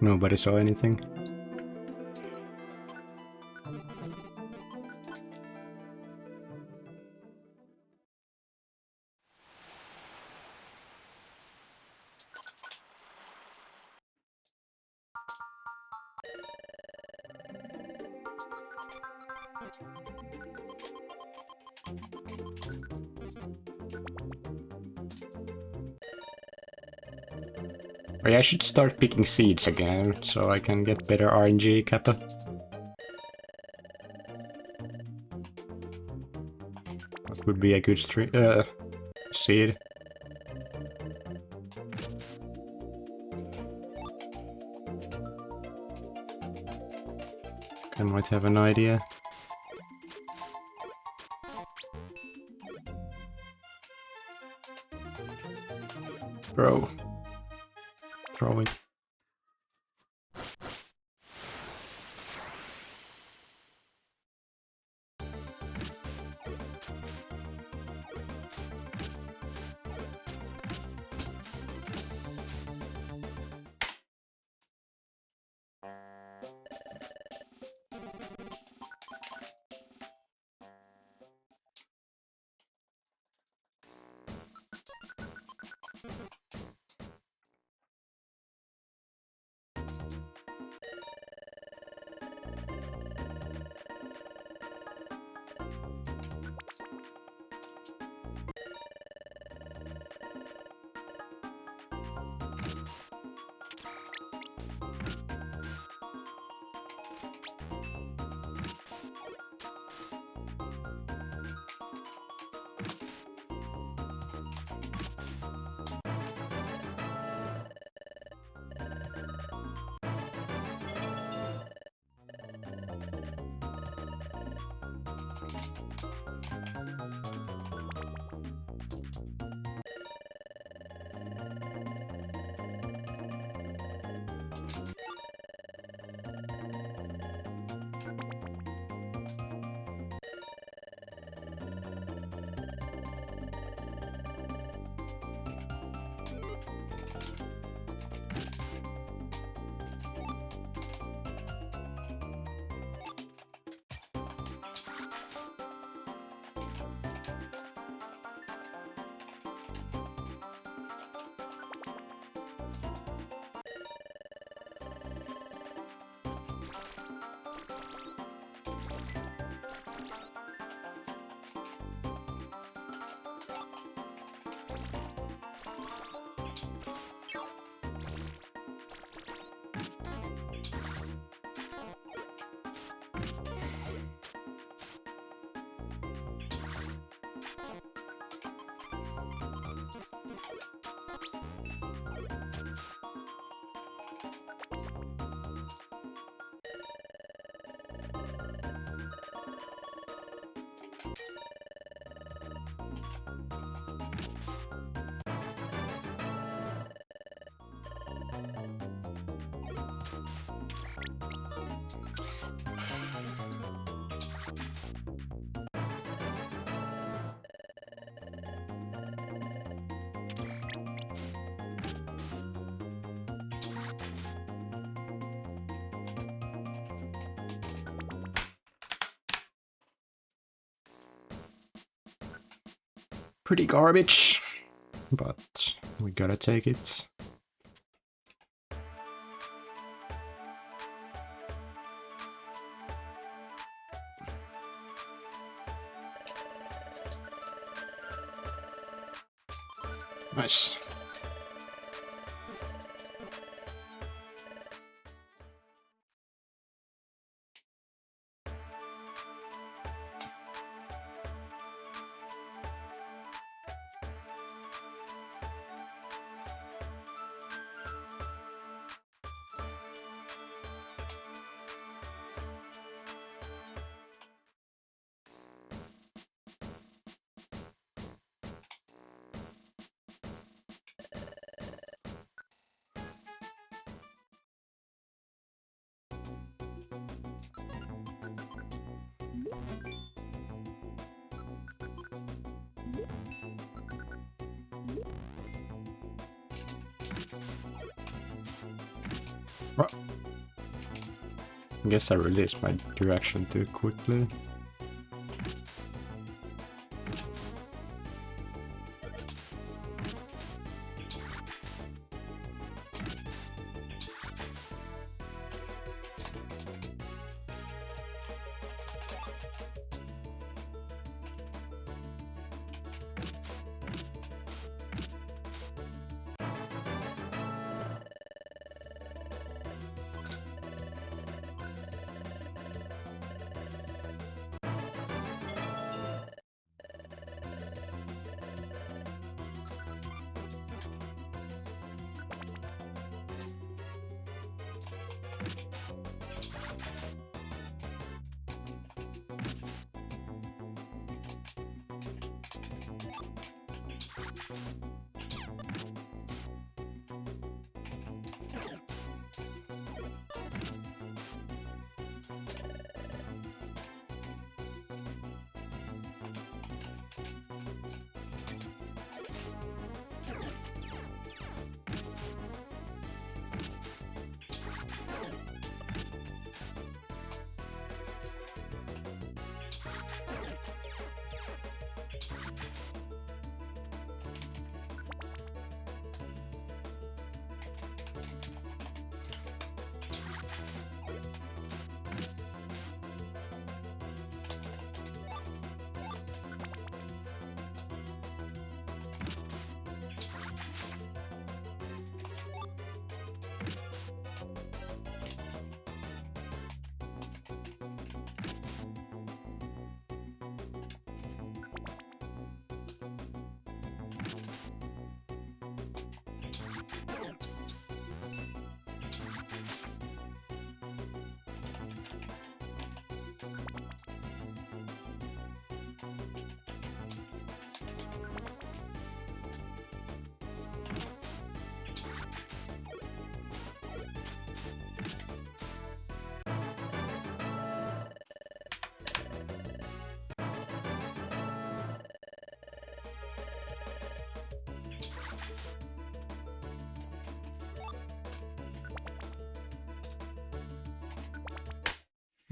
Nobody saw anything. Oh yeah, I should start picking seeds again, so I can get better RNG kappa. That would be a good seed. I might have an idea. Bro. Throw it. Pretty garbage, but we gotta take it. Nice. I guess I released my direction too quickly.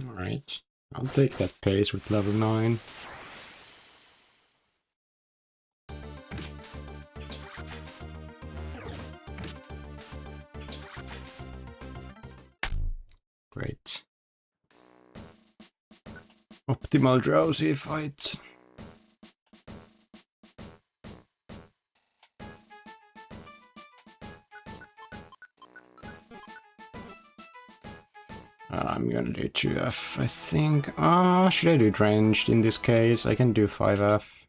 Alright, I'll take that pace with level 9. Great. Optimal drowsy fight. I'm gonna do 2F, I think. Should I do drenched in this case? I can do 5F.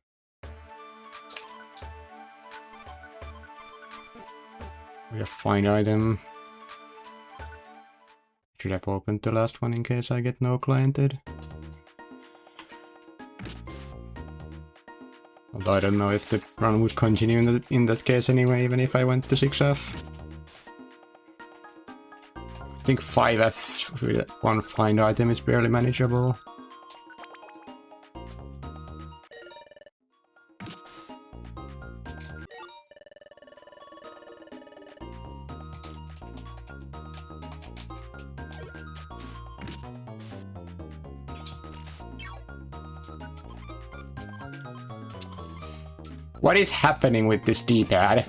We have find item. Should have opened the last one in case I get no cliented. Although I don't know if the run would continue in that case anyway, even if I went to 6F. I think 5F with one find item is barely manageable. What is happening with this D-pad?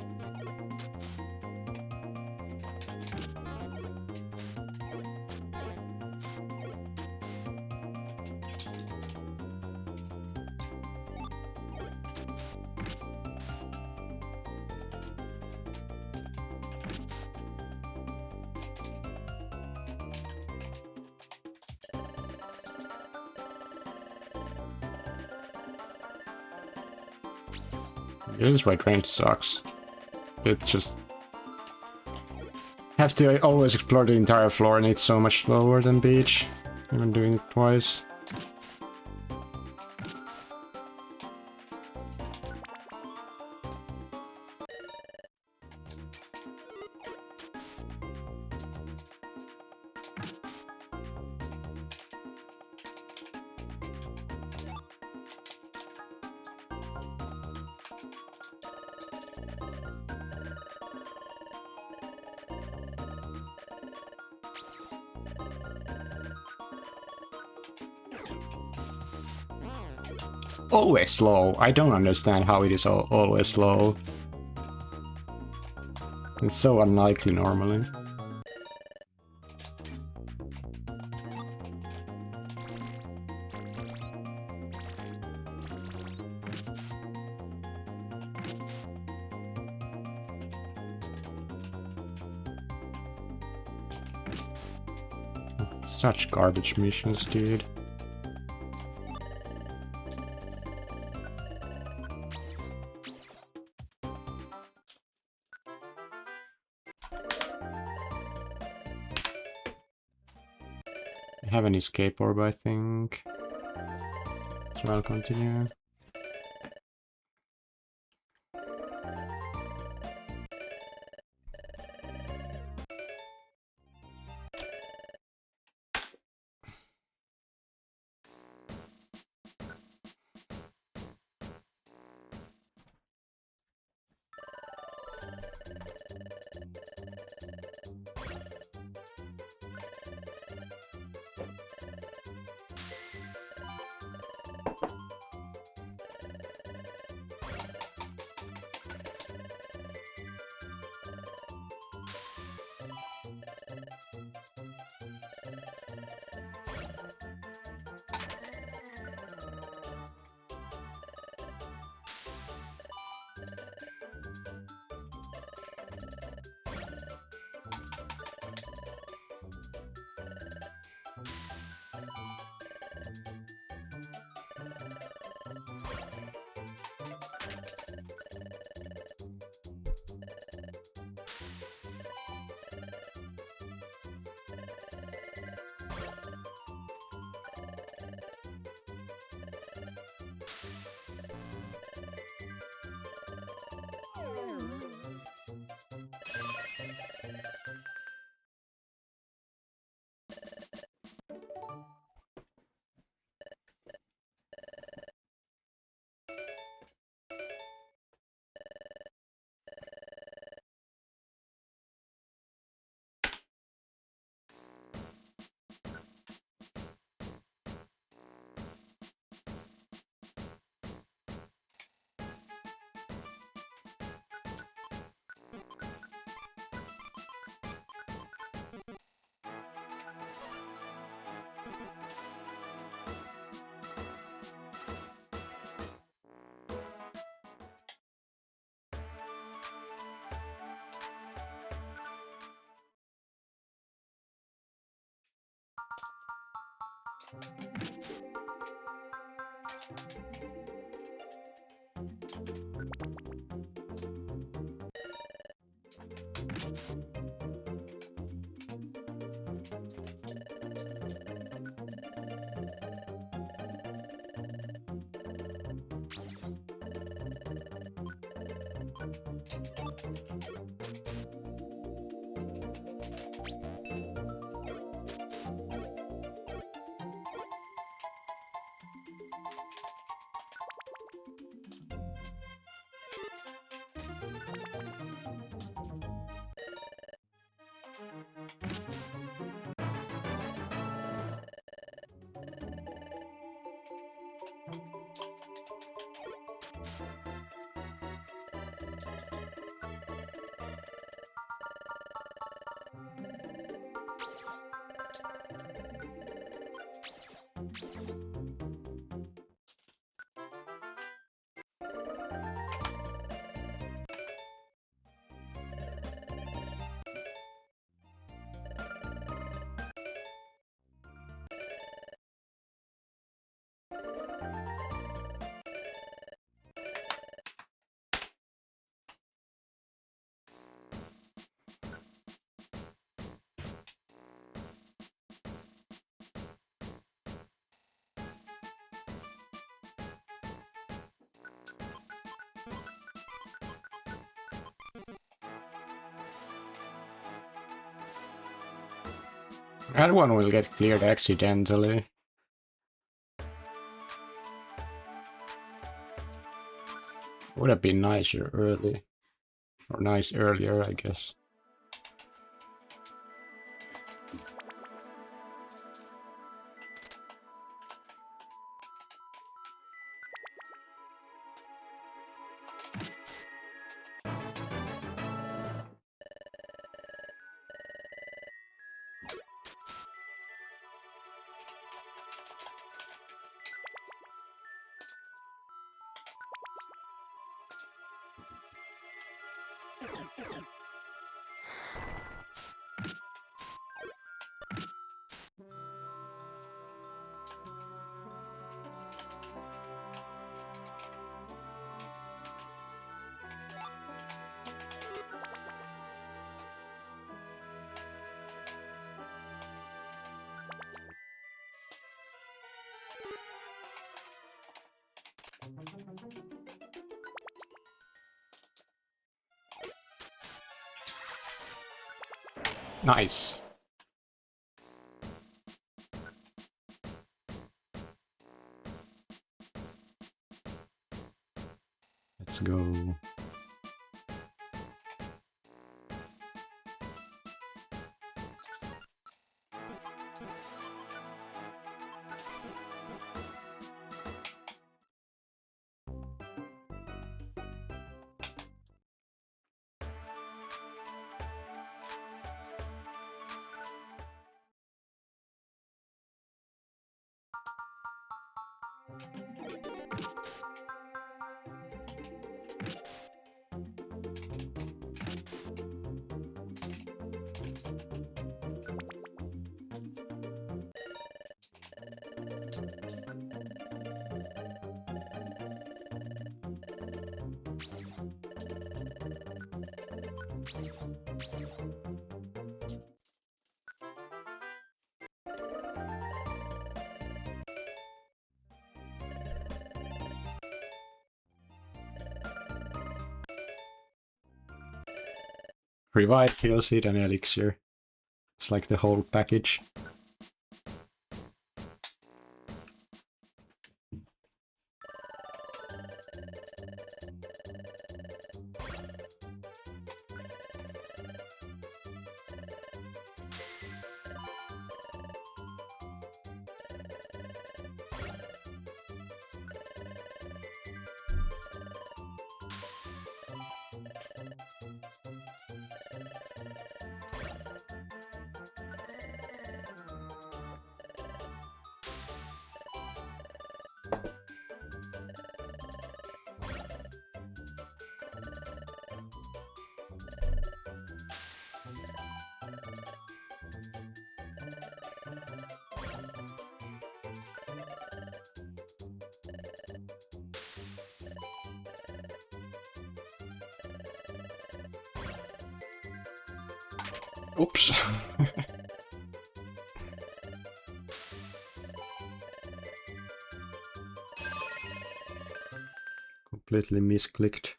This is why range sucks. It just... have to always explore the entire floor and it's so much slower than beach. Even doing it twice. Always slow. I don't understand how it is always slow. It's so unlikely normally. Such garbage missions, dude. I have an escape orb, I think. So I'll continue. That one will get cleared accidentally. Would have been nicer early. Or nice earlier, I guess. Nice. Let's go. Revive, heal seed, and elixir. It's like the whole package. Oops. Completely misclicked.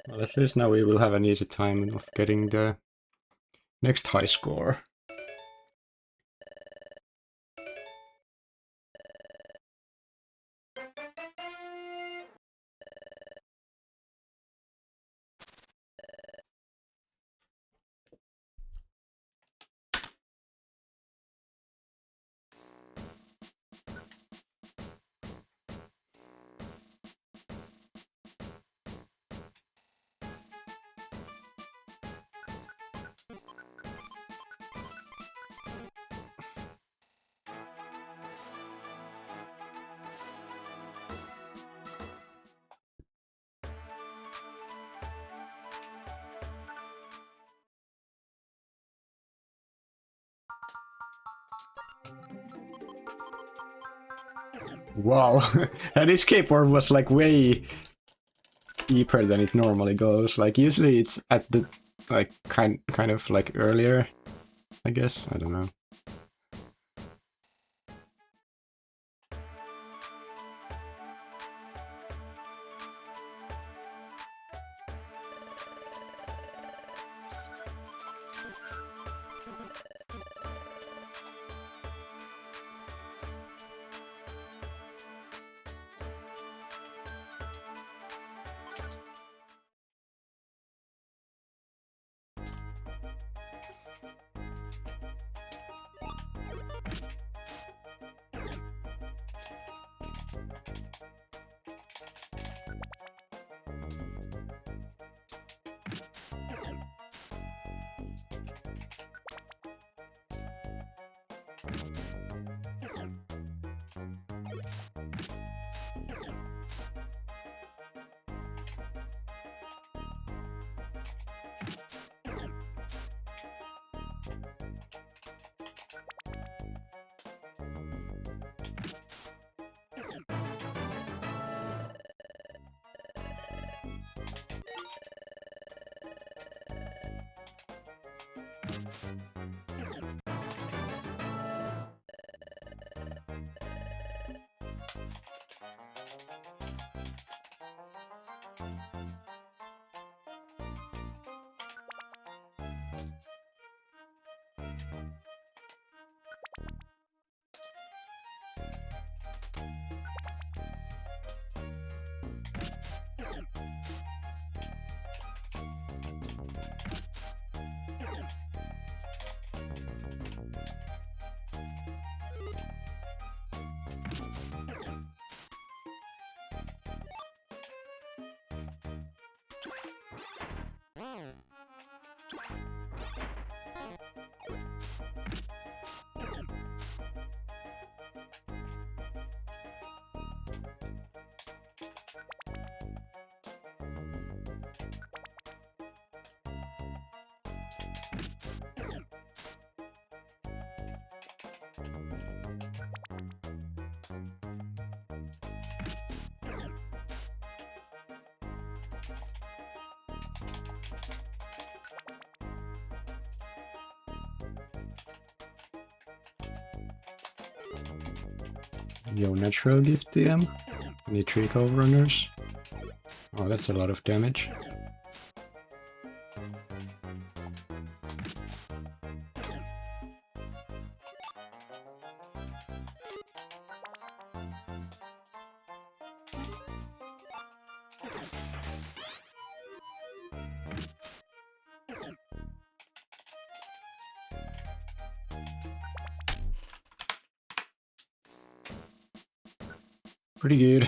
Well, at least now we will have an easy time of getting the next high score. Wow, and this skateboard was like way deeper than it normally goes. Like usually it's at the like kind of like earlier, I guess. I don't know. Yo, natural gift DM. Any tree cove runners? Oh, that's a lot of damage. Pretty good.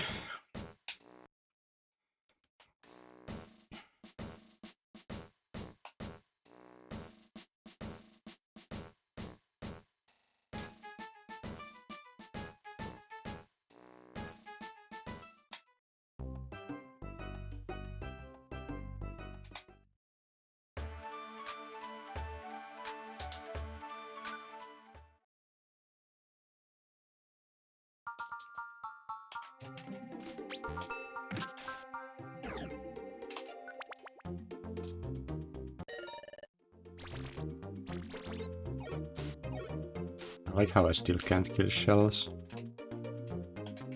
I like how I still can't kill shells.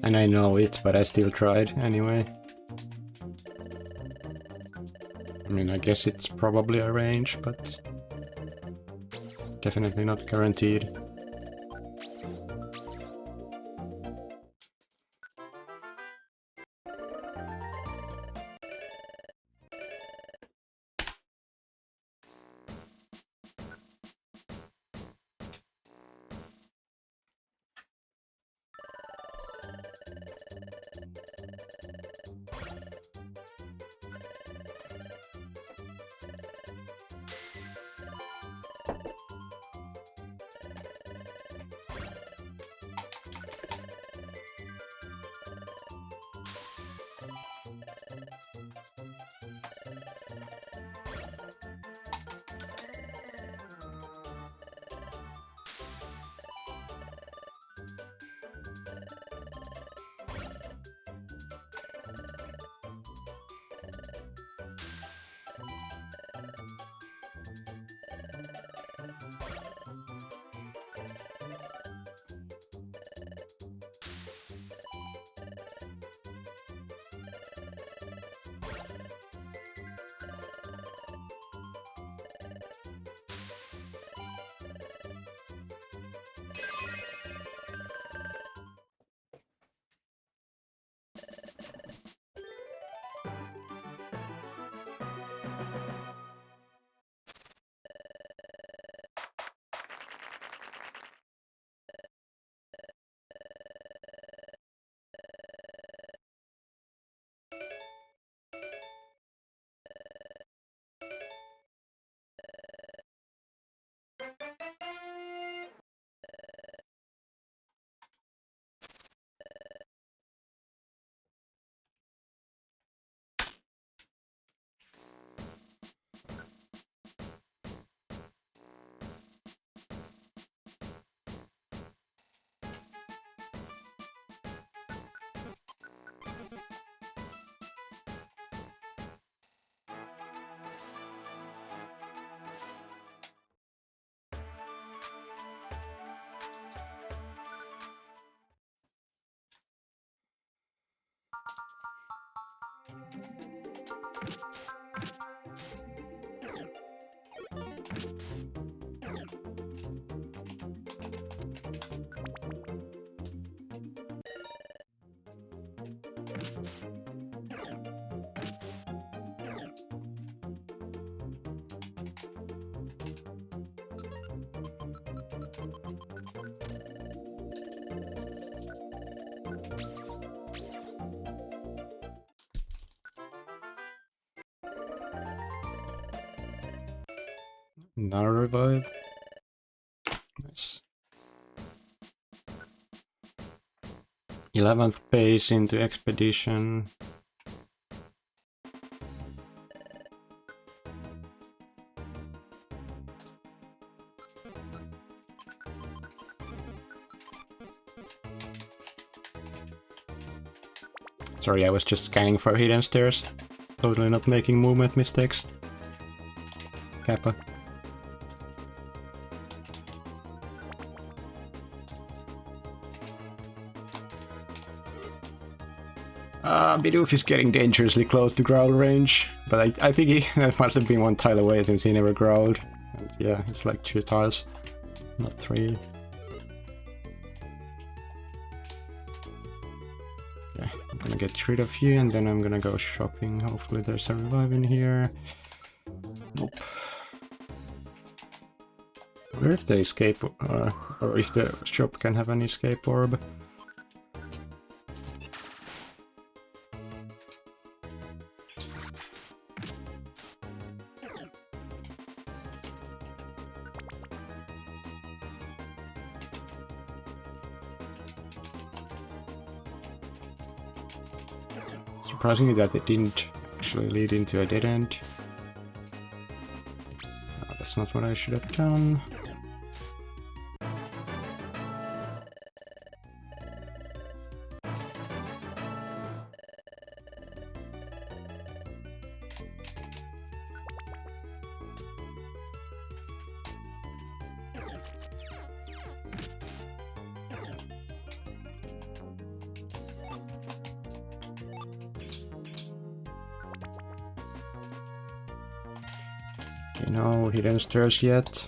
And I know it, but I still tried anyway. I mean, I guess it's probably a range, but definitely not guaranteed. Another revive. Nice. 11th base into expedition. Sorry, I was just scanning for hidden stairs. Totally not making movement mistakes. Kappa. Bidoof is getting dangerously close to growl range, but I think he must have been one tile away since he never growled. And yeah, it's like 2 tiles, not 3. Okay, I'm gonna get rid of you and then I'm gonna go shopping. Hopefully there's a revive in here. Nope. I wonder if the escape, or if the shop can have an escape orb. Surprisingly that it didn't actually lead into a dead end. That's not what I should have done. Okay, no hidden stairs yet.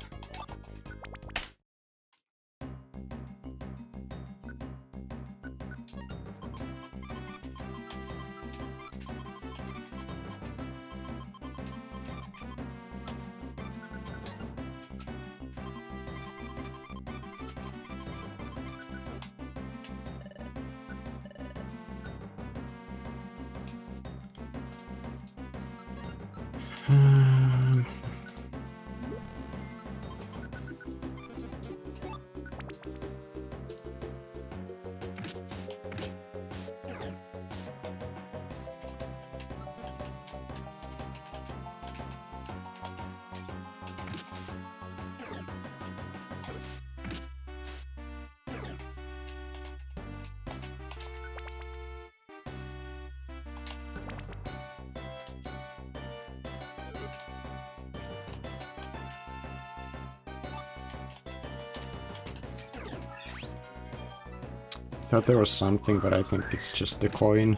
Thought there was something, but I think it's just the coin.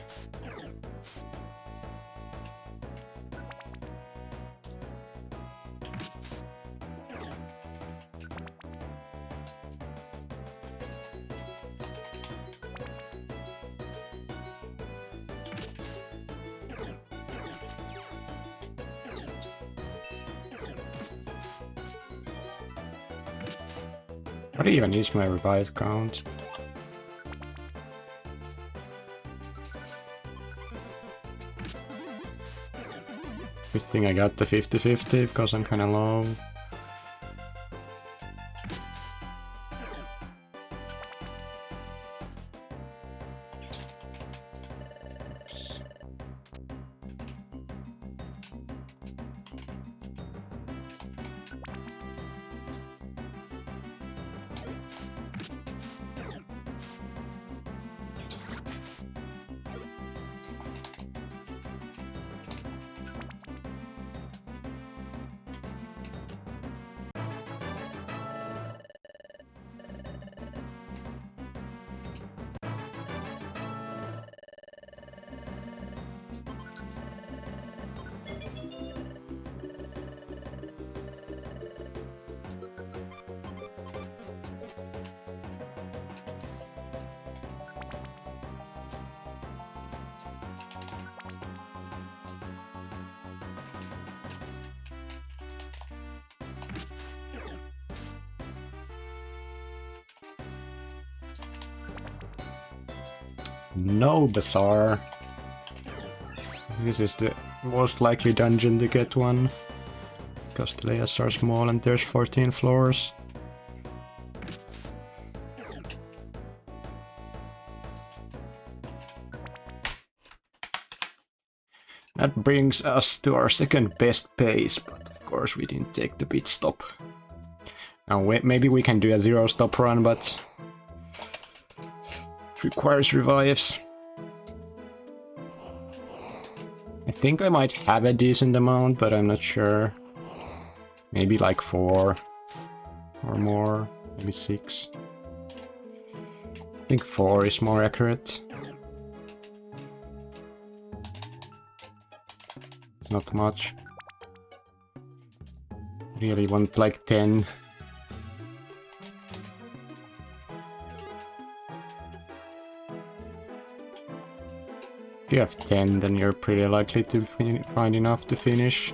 What even is my revive count? Good thing I got the 50-50 because I'm kinda low. No Bazaar. This is the most likely dungeon to get one. because the layers are small and there's 14 floors. That brings us to our second best pace, but of course we didn't take the pit stop. Now maybe we can do a 0 stop run, but it requires revives. I think I might have a decent amount, but I'm not sure. Maybe like 4 or more, maybe 6. I think 4 is more accurate. It's not much. Really want like 10. If you have 10, then you're pretty likely to find enough to finish.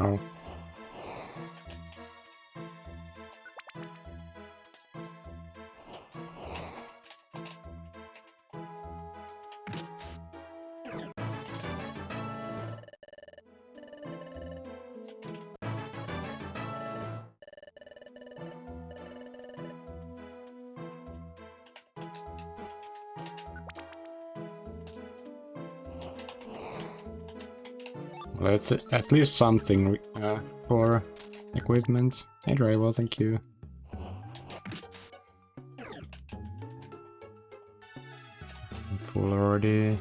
Oh. Well, it's at least something for equipment. Hey, very well, thank you. I'm full already.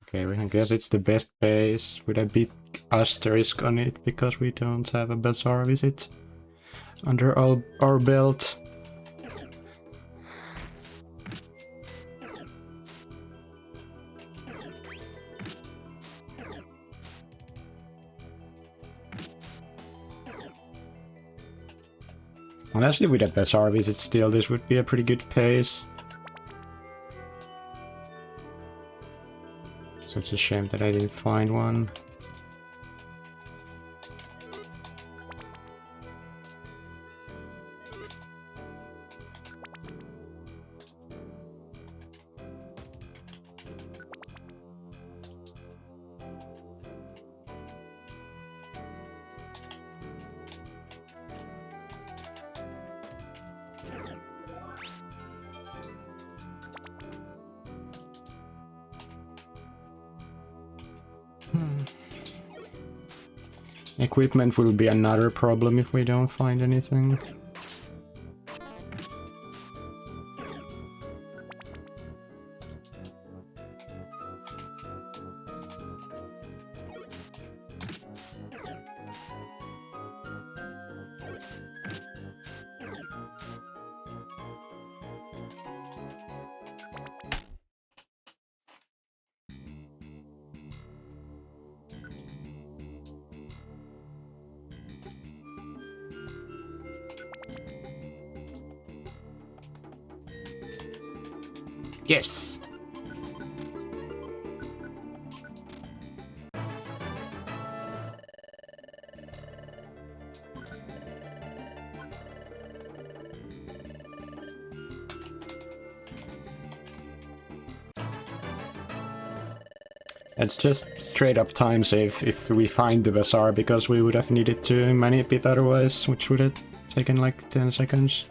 Okay, we can guess it's the best base with a big asterisk on it because we don't have a bazaar visit under our belt. Honestly, with a bazaar visit still, this would be a pretty good pace. Such a shame that I didn't find one. Equipment will be another problem if we don't find anything. Yes! It's just straight up time save if we find the bazaar, because we would have needed to manip it otherwise, which would have taken like 10 seconds.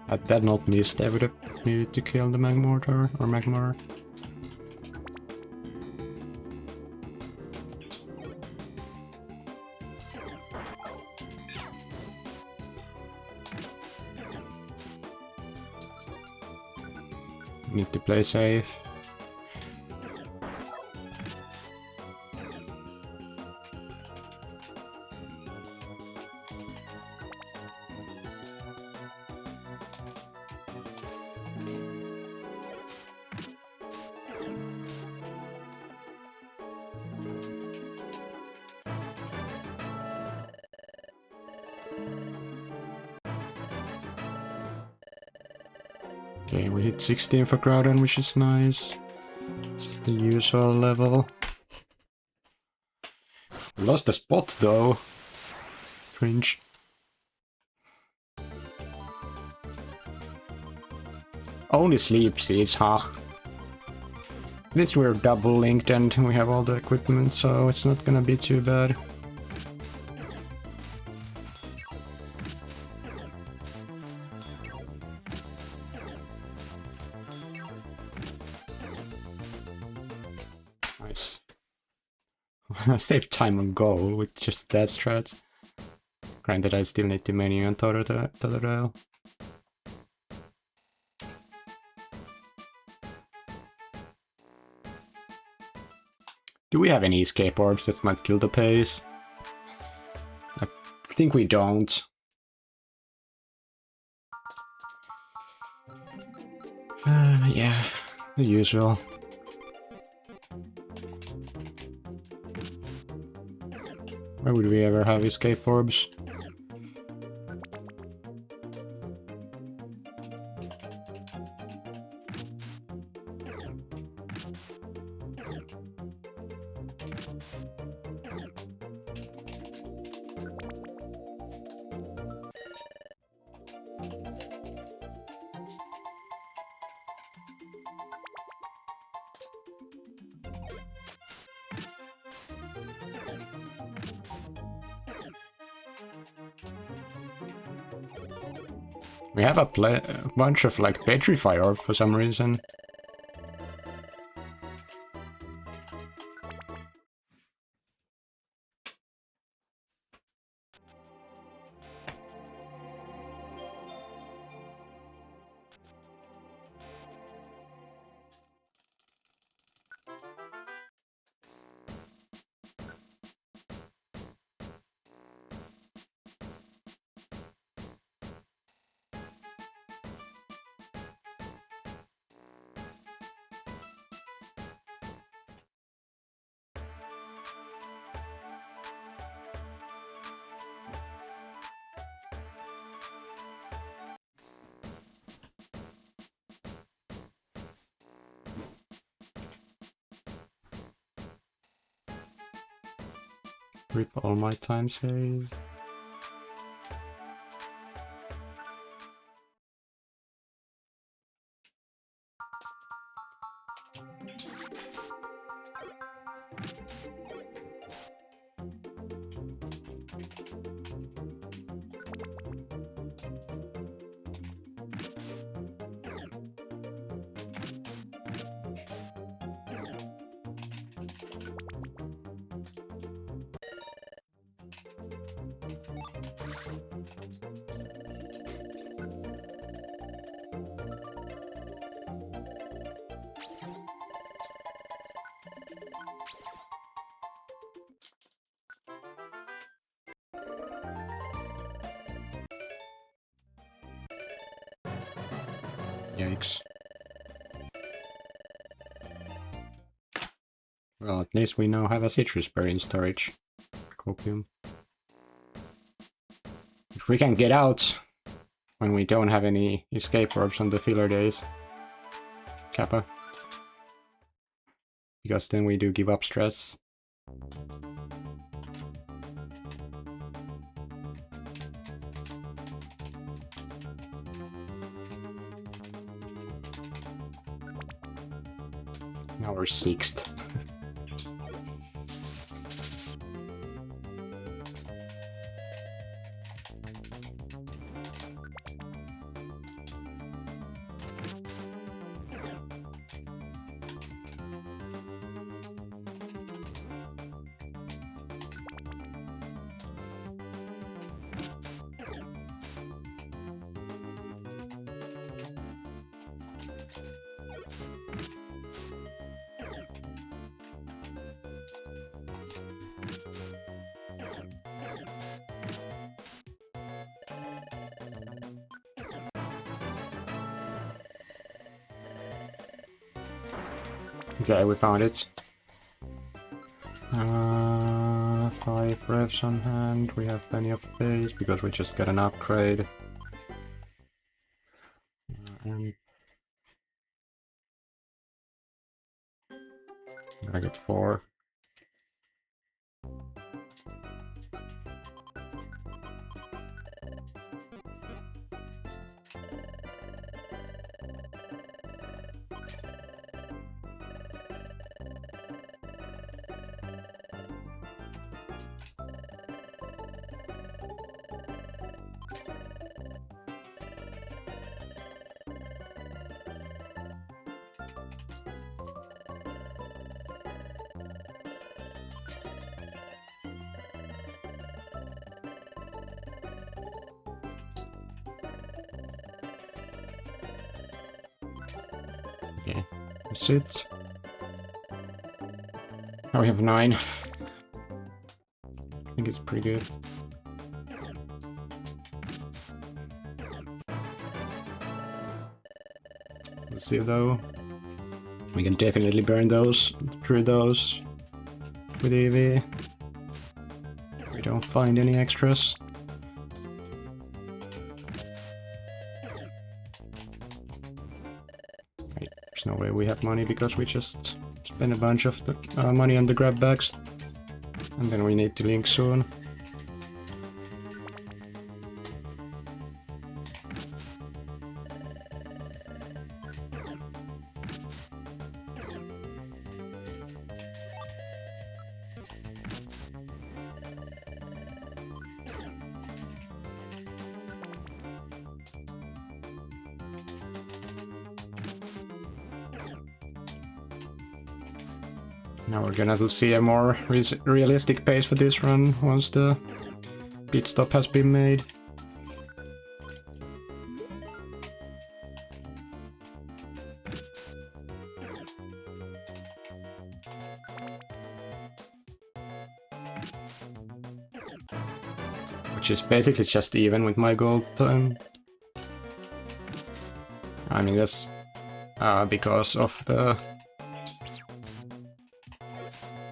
Had that not missed, I would have needed to kill the Magmortar or Magmar. Need to play safe. Okay, we hit 16 for Groudon, which is nice. It's the usual level. We lost a spot though. Cringe. Only sleep seeds, huh? At least we're double linked and we have all the equipment, so it's not gonna be too bad. Nice. I saved time on goal with just that strat. Granted, I still need to menu on Totodile. Do we have any escape orbs that might kill the pace? I think we don't. Yeah, the usual. Why would we ever have escape orbs? We have a bunch of like Petrify orbs for some reason. Rip all my time save. Yikes. Well, at least we now have a citrus berry in storage. Copium. If we can get out when we don't have any escape orbs on the filler days. Kappa. Because then we do give up stress. Now we're 6th. Okay, we found it. 5 revs on hand. We have plenty of space because we just got an upgrade. And I get 4. Okay, that's it. Oh, we have 9. I think it's pretty good. Let's see though. We can definitely burn those through those with EV. We don't find any extras. Right, there's no way we have money because we just spent a bunch of the money on the grab bags. And then we need to link soon. Now we're gonna see a more realistic pace for this run once the pit stop has been made. Which is basically just even with my gold time. I mean, that's because of the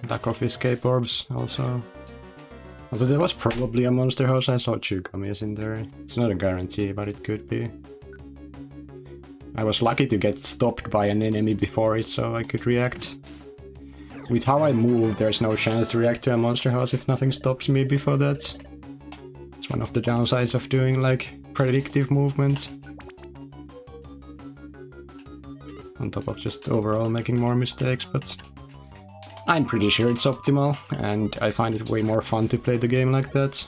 lack of escape orbs also. Also, there was probably a monster house. I saw 2 gummies in there. It's not a guarantee, but it could be. I was lucky to get stopped by an enemy before it, so I could react. With how I move, there's no chance to react to a monster house if nothing stops me before that. It's one of the downsides of doing, like, predictive movement. On top of just overall making more mistakes, but I'm pretty sure it's optimal, and I find it way more fun to play the game like that.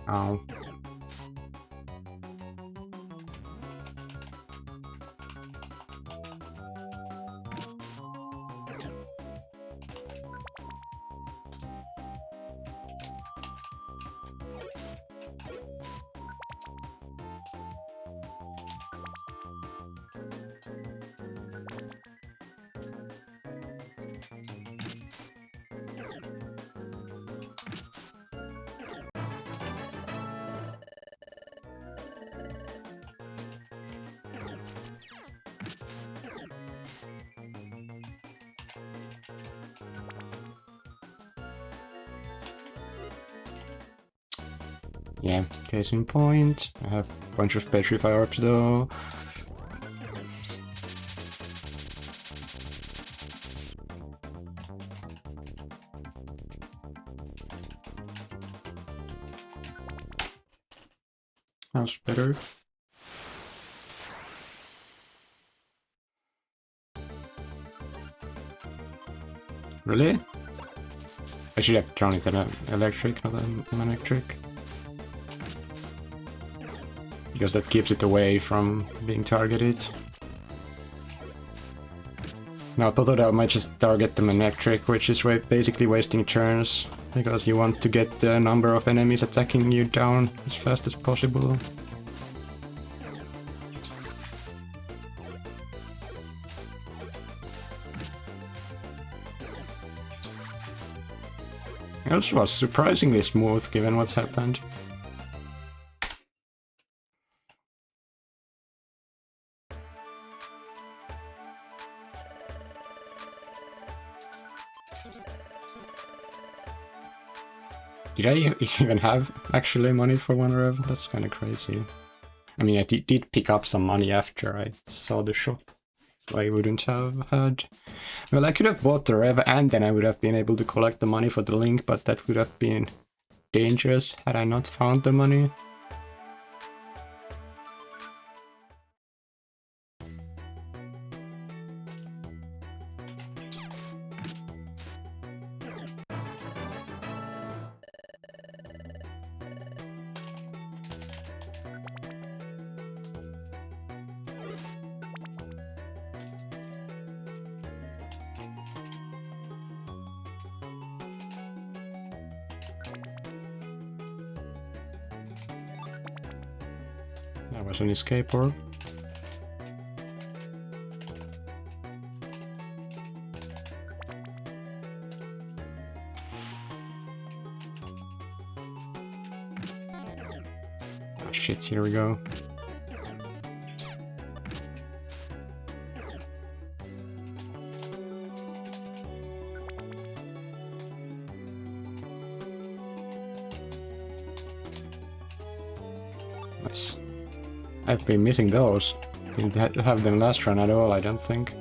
Oh. Yeah, case in point. I have a bunch of petrify orbs though. How's better? Really? I should have thrown it at an electric, not an electric. Because that keeps it away from being targeted. Now Totodile might just target the Manectric, which is basically wasting turns, because you want to get the number of enemies attacking you down as fast as possible. It was surprisingly smooth given what's happened. Did I even have actually money for one rev? That's kind of crazy. I mean, I did pick up some money after I saw the shop. So I wouldn't have had... Well, I could have bought the rev and then I would have been able to collect the money for the link, but that would have been dangerous had I not found the money. That was an escape orb. Oh shit, here we go. Nice. I've been missing those. Didn't have them last run at all, I don't think.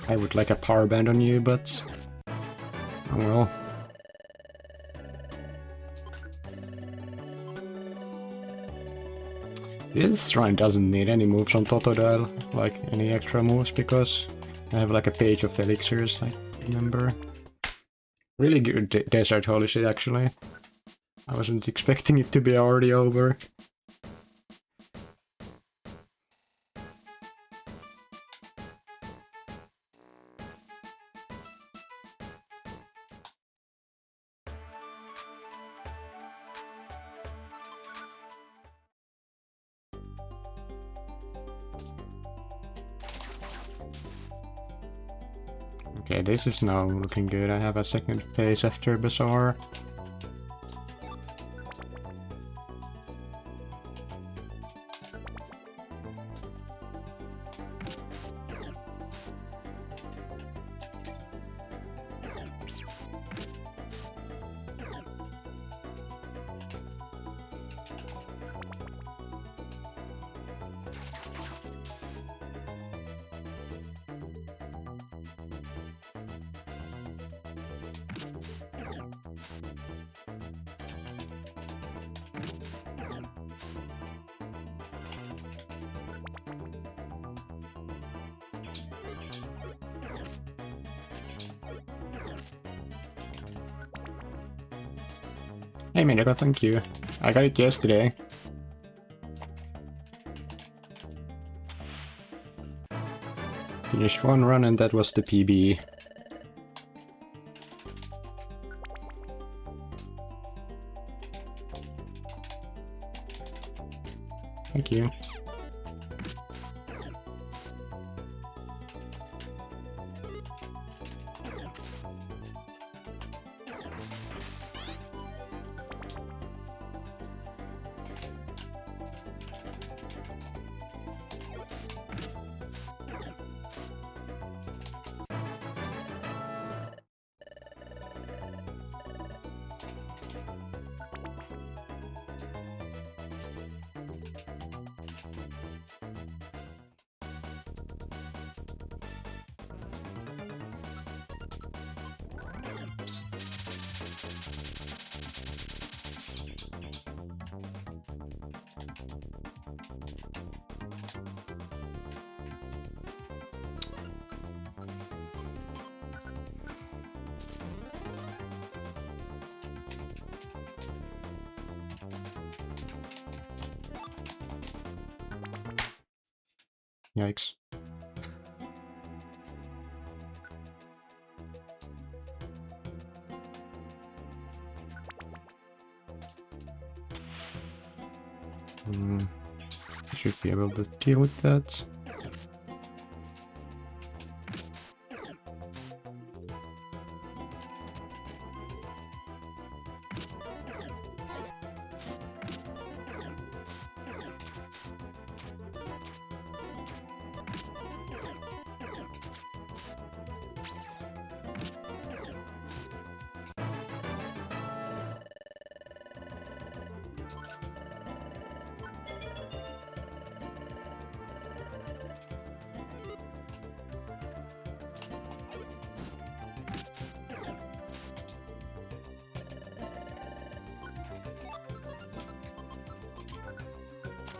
I would like a power band on you, but... oh well. This run doesn't need any moves on Totodile, like any extra moves, because I have like a page of elixirs, I remember. Really good desert, holy shit, actually. I wasn't expecting it to be already over. Okay, this is now looking good. I have a second place after Bazaar. Hey Minero, thank you. I got it yesterday. Finished one run and that was the PB. Thank you. Yikes. Should be able to deal with that.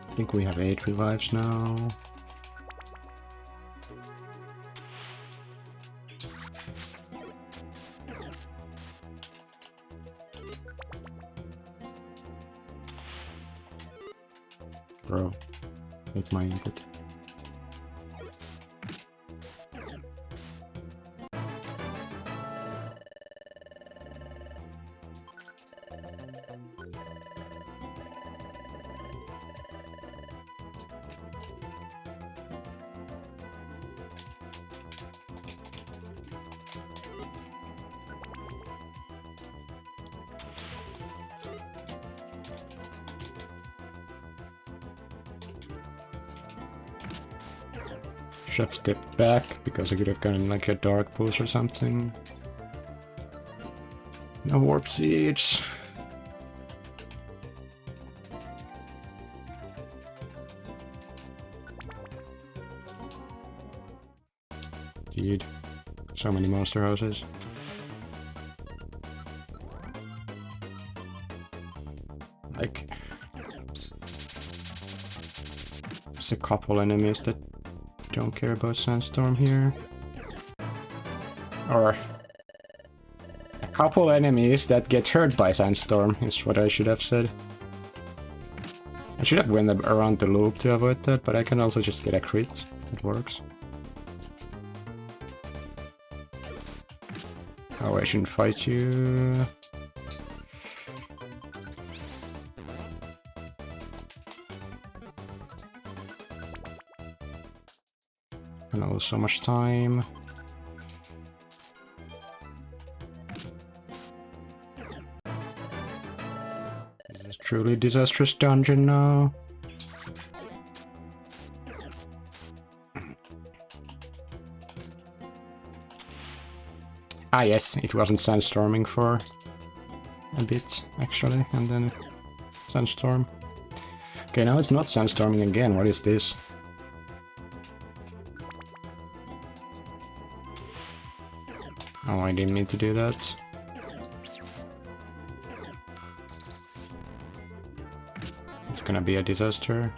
I think we have 8 revives now. Bro, hate my input. Should have stepped back because I could have gotten like a dark pulse or something. No warp seeds. Dude, so many monster houses. Like, there's a couple enemies that don't care about Sandstorm here. Or a couple enemies that get hurt by Sandstorm is what I should have said. I should have went around the loop to avoid that, but I can also just get a crit. It works. Oh, I shouldn't fight you. And all so much time. This is a truly disastrous dungeon now. Ah yes, it wasn't sandstorming for a bit, actually, and then sandstorm. Okay, now it's not sandstorming again, what is this? Oh, I didn't mean to do that. It's gonna be a disaster.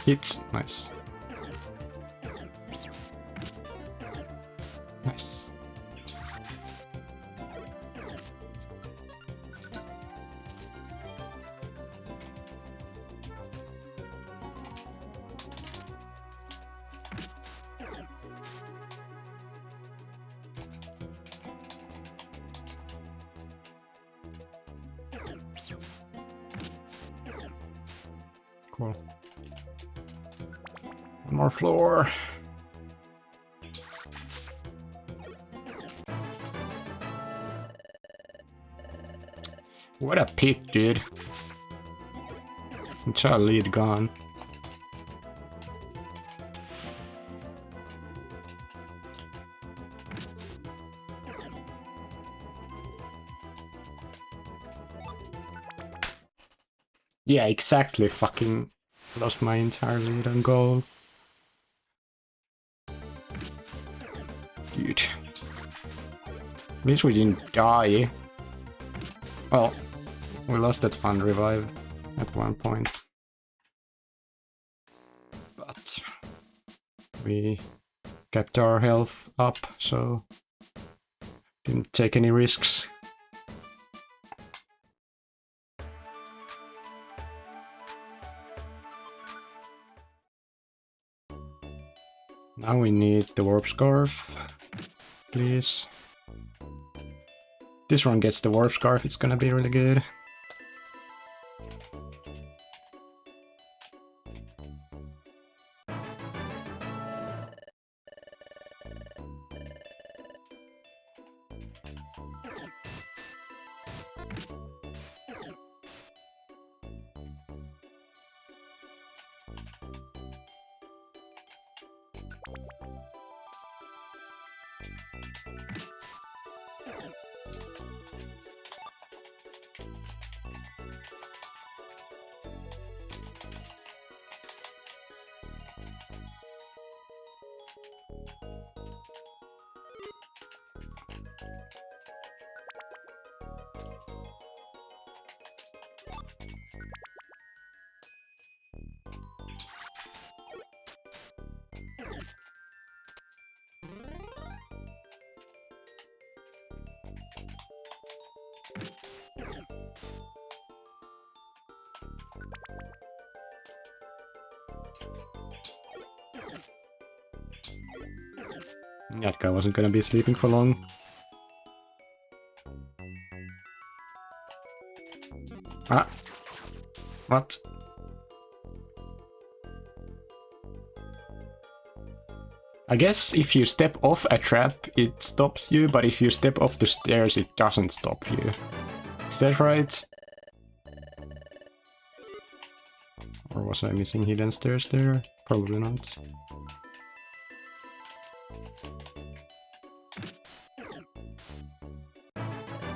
Hit! Nice. Nice. Cool. One more floor. What a pit, dude. Entire lead gone. Yeah, exactly. Fucking lost my entire lead on goal. Dude. At least we didn't die. Well, we lost that one revive at one point. But we kept our health up, so didn't take any risks. Now we need the warp scarf, please. This one gets the warp scarf, it's gonna be really good. That guy wasn't gonna be sleeping for long. Ah! What? I guess if you step off a trap, it stops you, but if you step off the stairs, it doesn't stop you. Is that right? Or was I missing hidden stairs there? Probably not.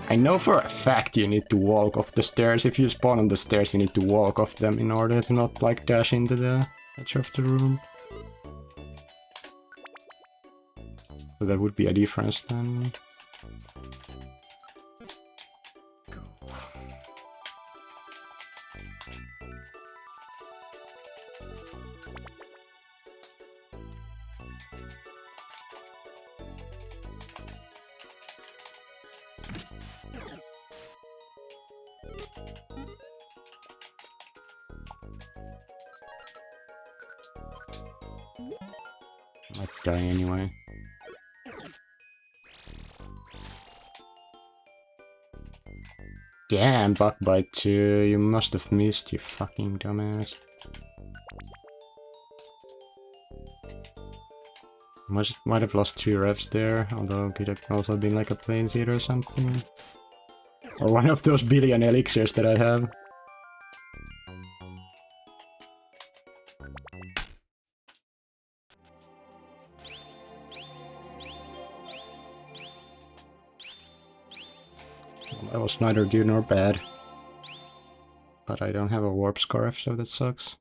I know for a fact you need to walk off the stairs. If you spawn on the stairs, you need to walk off them in order to not, like, dash into the edge of the room. So that would be a difference then. Might die anyway. Damn, bug bite 2, you must have missed, you fucking dumbass. Might have lost 2 revs there, although could have also been like a plane seed or something. Or one of those billion elixirs that I have. Well, that was neither good nor bad. But I don't have a warp scarf, so that sucks.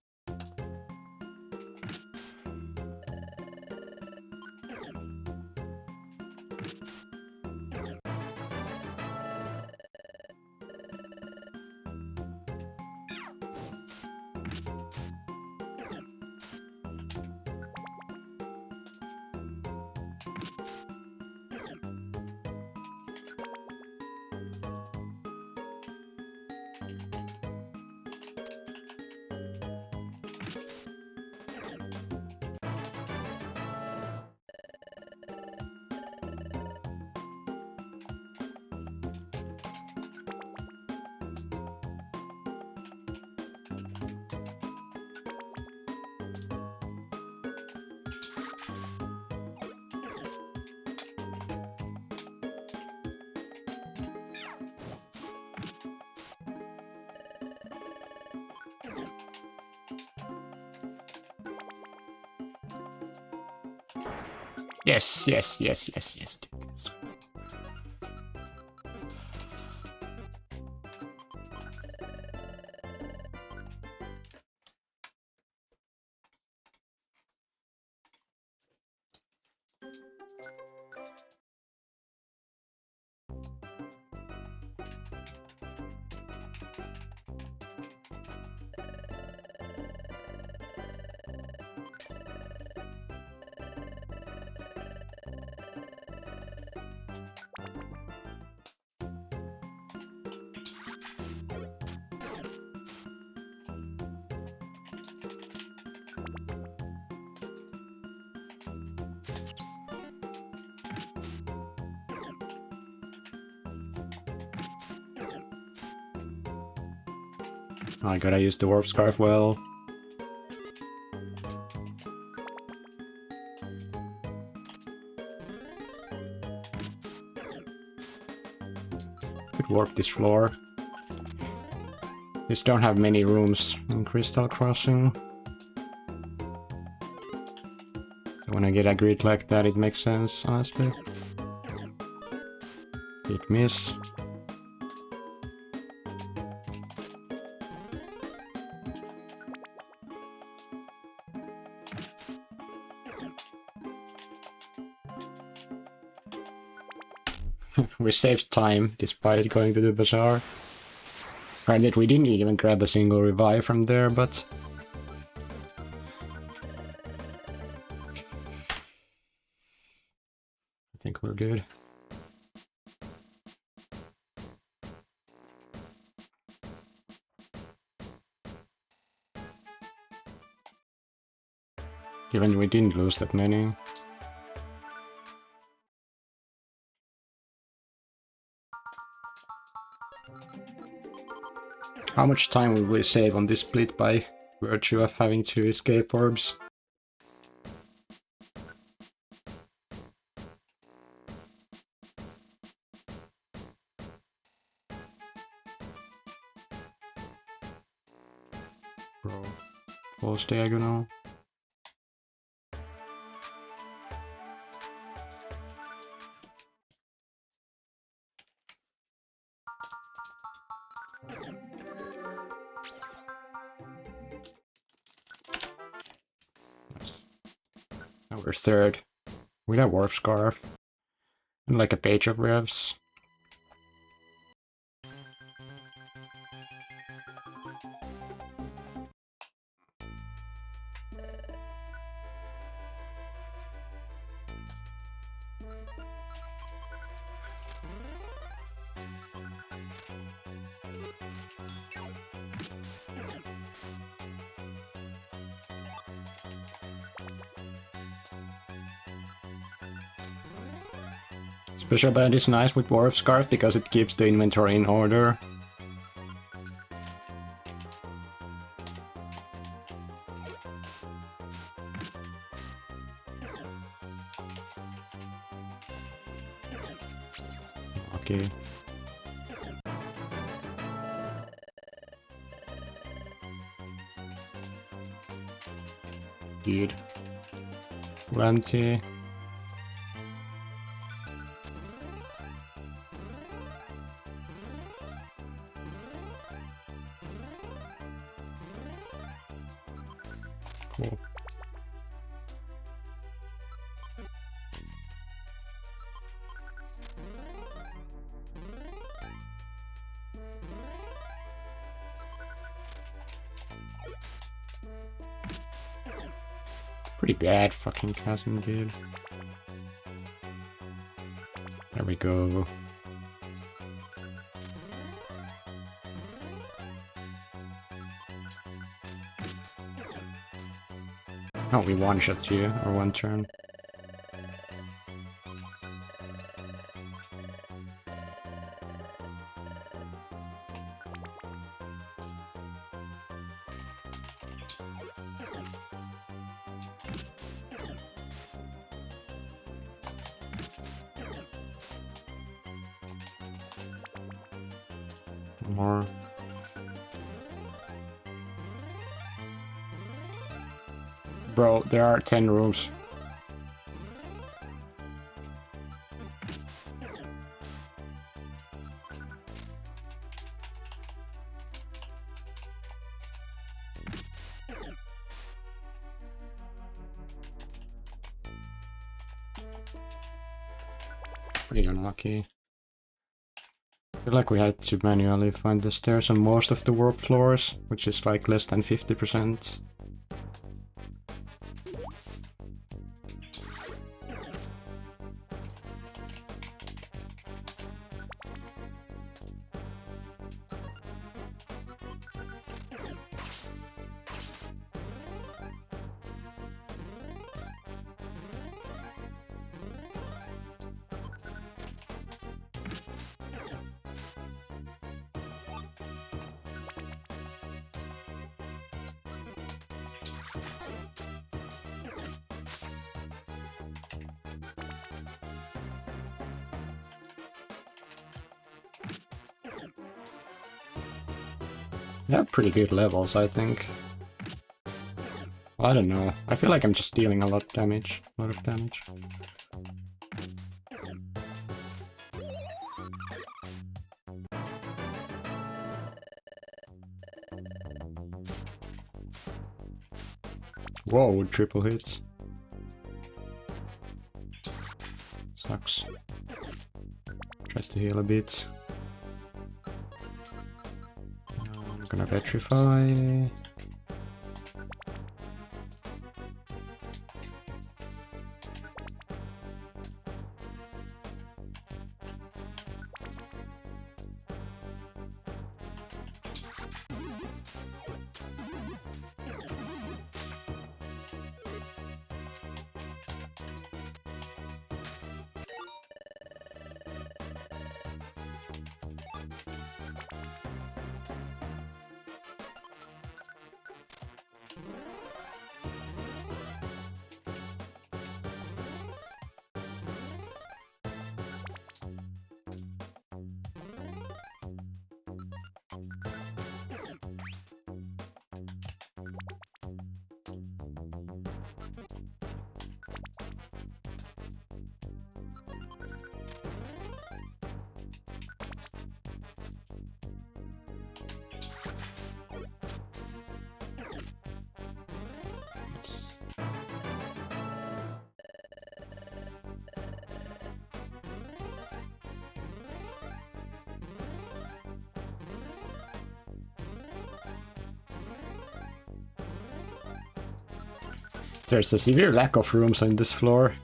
Yes, yes, yes, yes, yes. I gotta use the warp scarf well. Could warp this floor. Just don't have many rooms in Crystal Crossing. So when I get a grid like that, it makes sense, honestly. Big miss. We saved time despite going to the bazaar. Granted, we didn't even grab a single revive from there, but... I think we're good. Given we didn't lose that many. How much time will we save on this split by virtue of having 2 escape orbs? Bro, false diagonal. Nice. Now we're third. With a warp scarf. And like a page of revs. Special band is nice with warp scarf because it keeps the inventory in order. Okay. Dude. Empty. Cool. Pretty bad fucking chasm, dude. There we go. Oh, we one-shot you, or one turn. More. Bro, there are 10 rooms. Pretty unlucky. I feel like we had to manually find the stairs on most of the warp floors, which is like less than 50%. They have pretty good levels, I think. Well, I don't know. I feel like I'm just dealing a lot of damage. Whoa, triple hits. Sucks. Try to heal a bit. I'm gonna petrify. There's a severe lack of rooms on this floor.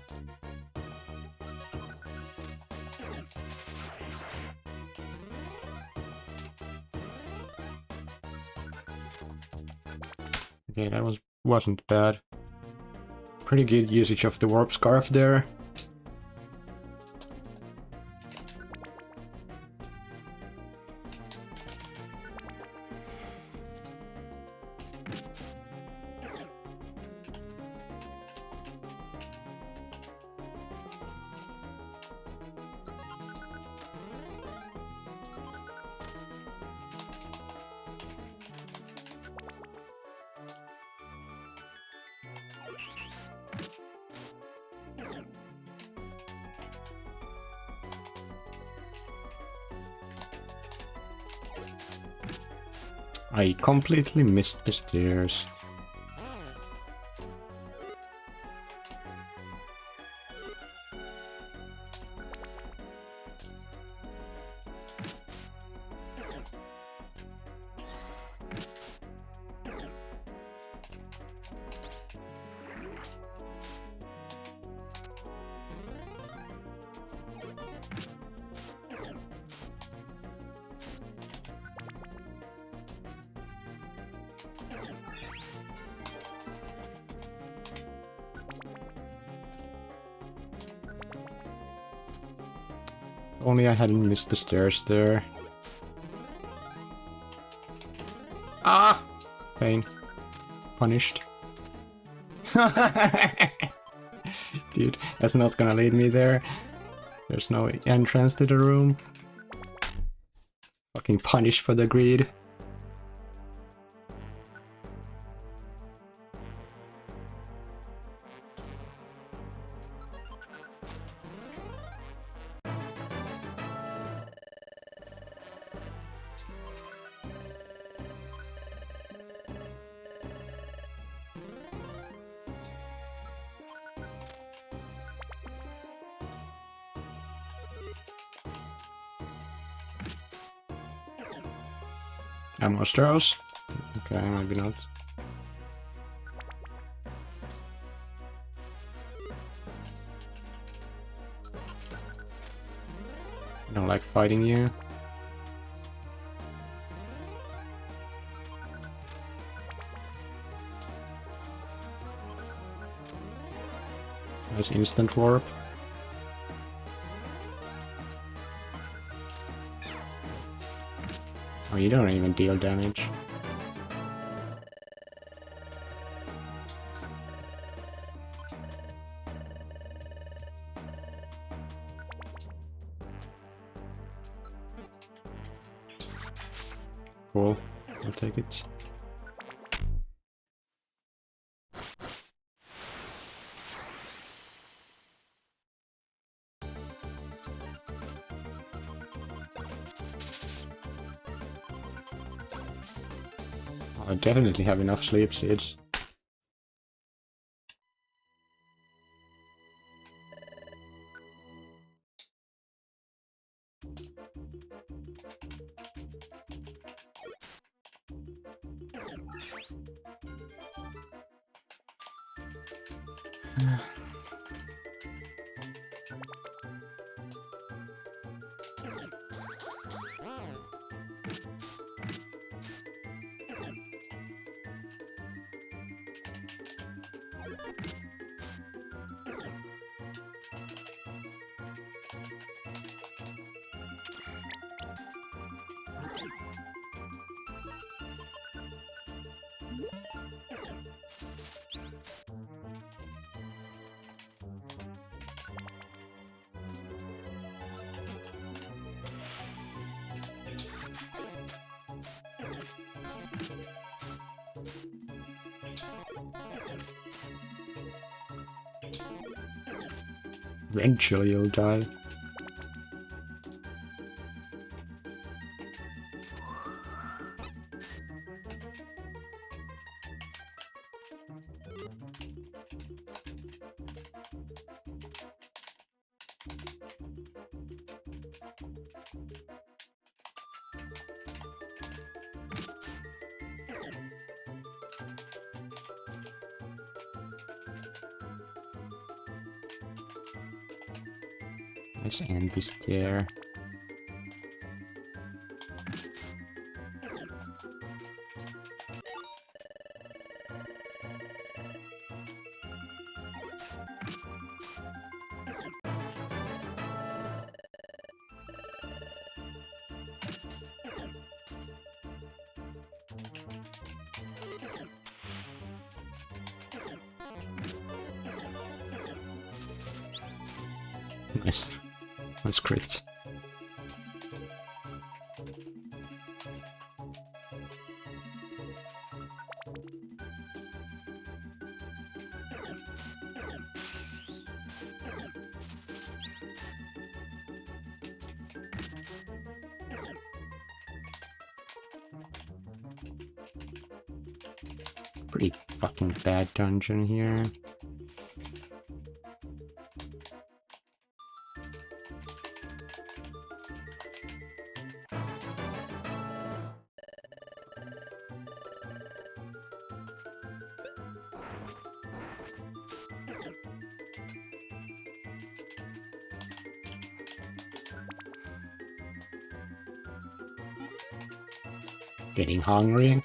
Okay, that wasn't bad. Pretty good usage of the warp scarf there. I completely missed the stairs. Only I hadn't missed the stairs there. Ah! Pain. Punished. Dude, that's not gonna lead me there. There's no entrance to the room. Fucking punished for the greed. Ammo straws? Okay, maybe not. I don't like fighting you. There's instant warp. Oh, you don't even deal damage. Cool. I'll take it. I definitely have enough sleep seeds. Eventually you'll die. Let's end this there. Nice. Nice crits. Pretty fucking bad dungeon here. Getting hungry.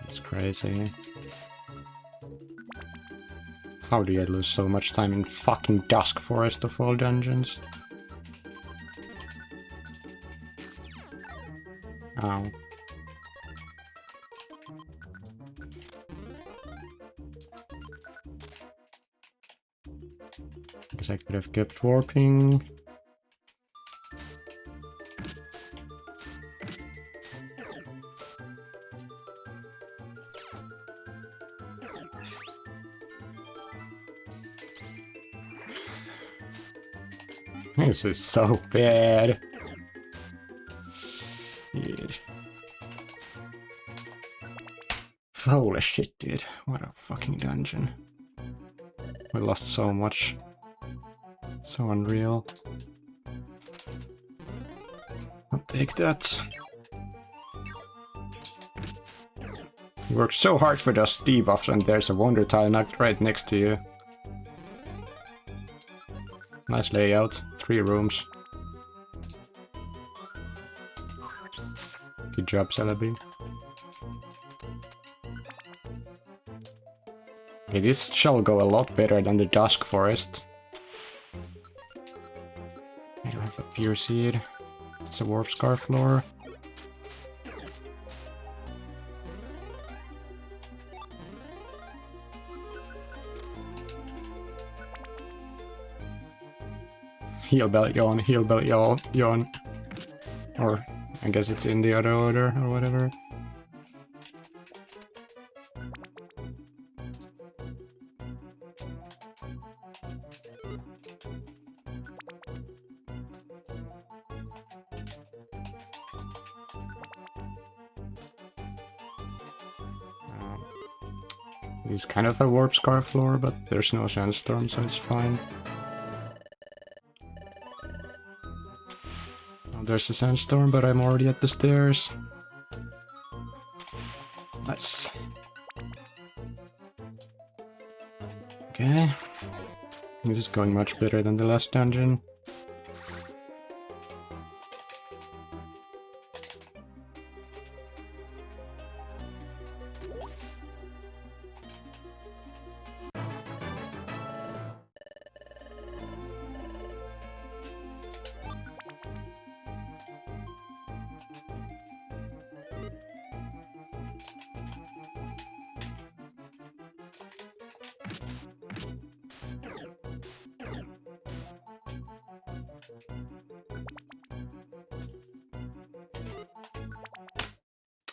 It's crazy. How do you lose so much time in fucking Dusk Forest of all dungeons? Ow. Guess I could have kept warping. This is so bad. Dude. Holy shit, dude. What a fucking dungeon. We lost so much. So unreal. I'll take that. You worked so hard for those debuffs and there's a wonder tile knocked right next to you. Nice layout. 3 rooms. Good job, Celebi. Okay, this shall go a lot better than the Dusk Forest. I don't have a Pure Seed. It's a Warp Scar floor. Heal Belt Yawn, Heal Belt Yawn. Or, I guess it's in the other order, or whatever. It's kind of a Warp Scar floor, but there's no Sandstorm, so it's fine. Oh, there's a Sandstorm, but I'm already at the stairs. Nice. Okay. This is going much better than the last dungeon.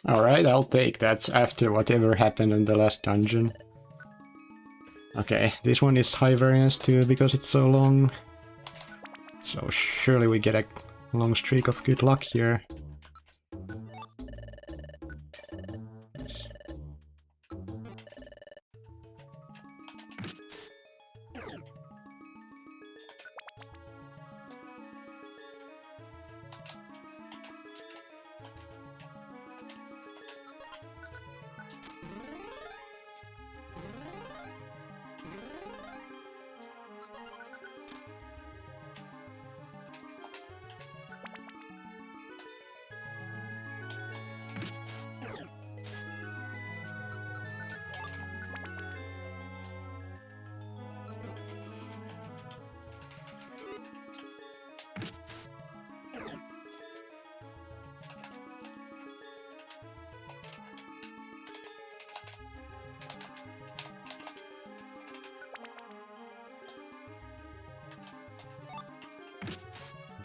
Alright, I'll take that after whatever happened in the last dungeon. Okay, this one is high variance too because it's so long. So surely we get a long streak of good luck here.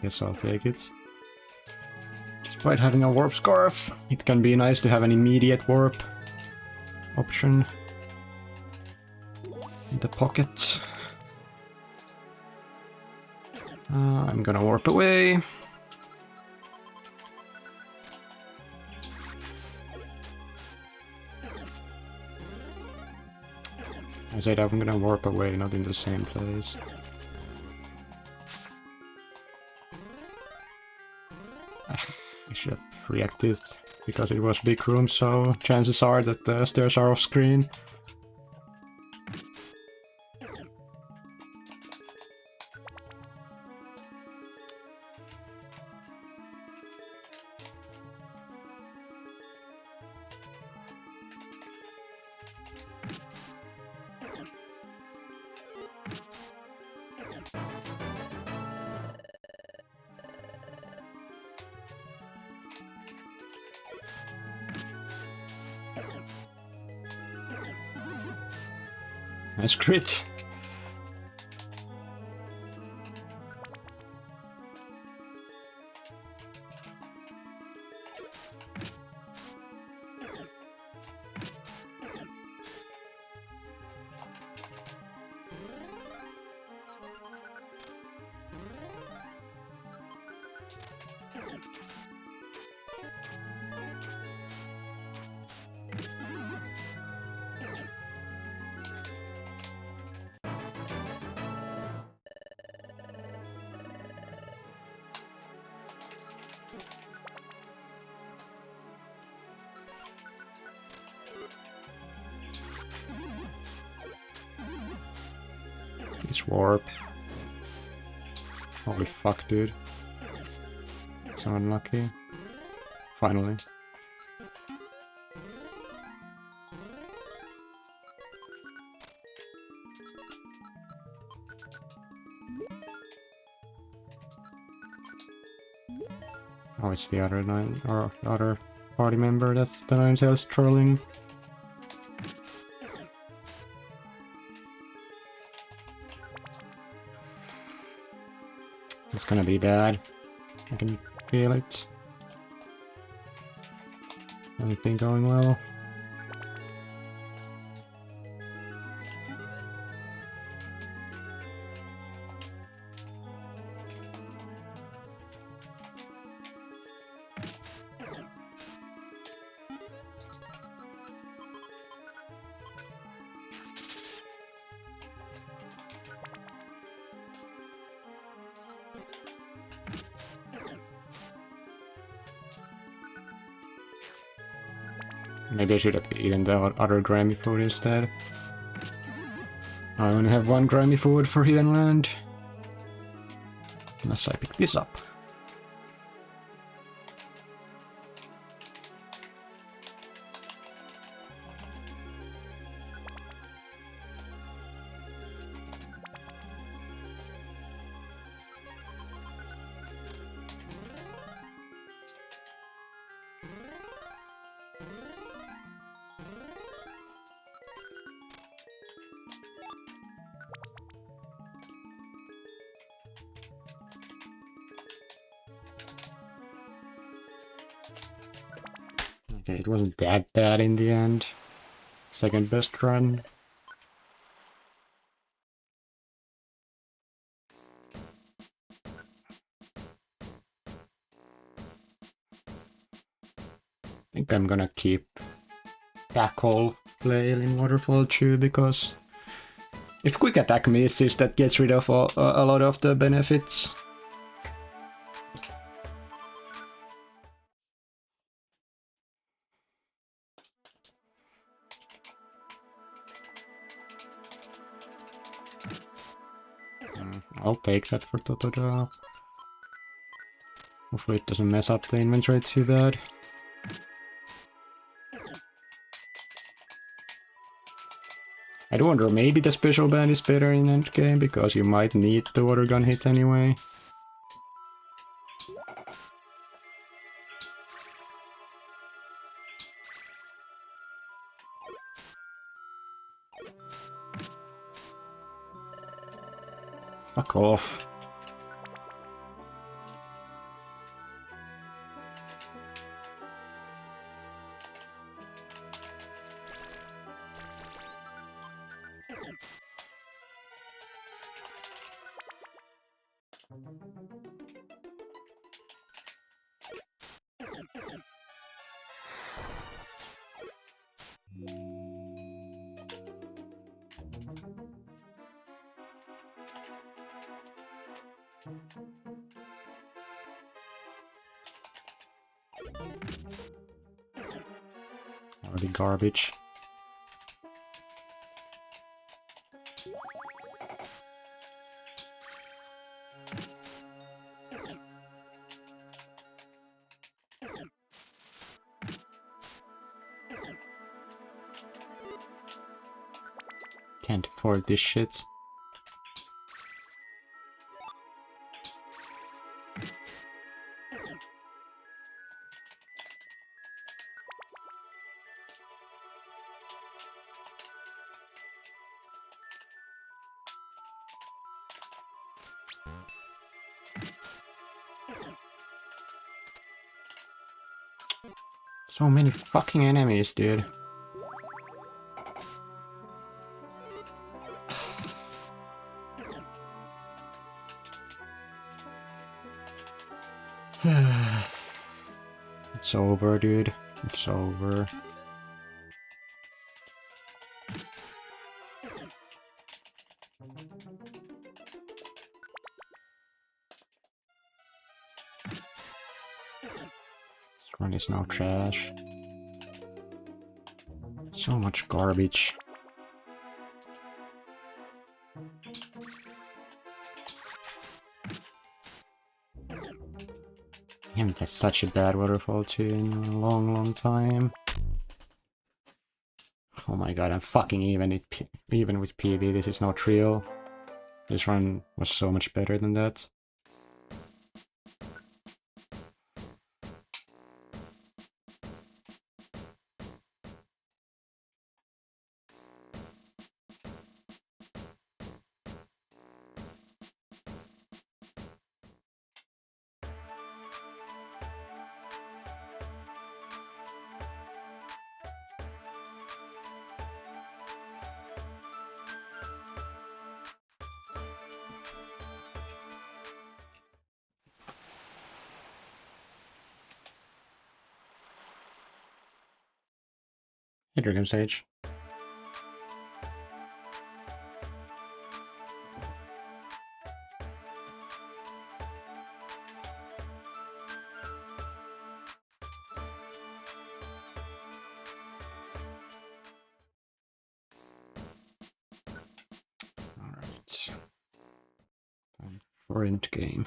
Guess I'll take it. Despite having a warp scarf, it can be nice to have an immediate warp option in the pocket. I'm gonna warp away. I said I'm gonna warp away, not in the same place. I should have reacted because it was big room, so chances are that the stairs are off screen. Nice crit. This warp. Holy fuck, dude. So unlucky. Finally. Oh, it's the other nine or other party member that's the Ninetales trolling. It's gonna be bad. I can feel it. Hasn't been going well. Maybe I should have eaten the other Grammy food instead. I only have one Grammy food for Hidden Land. Unless I pick this up. Okay, it wasn't that bad in the end. Second best run. I think I'm gonna keep tackle flail in Waterfall 2 because if quick attack misses, that gets rid of a lot of the benefits. I'll take that for Totodile. Hopefully it doesn't mess up the inventory too bad. I do wonder, maybe the special band is better in endgame, because you might need the water gun hit anyway. Fuck off. Already garbage. Can't afford this shit. So many fucking enemies, dude. It's over, dude. It's over. This one is now trash. So much garbage. I haven't had such a bad waterfall too in a long time. Oh my god, I'm fucking even with PV. This is not real. This run was so much better than that. Hey, Dragon Sage. Alright. Time for end game.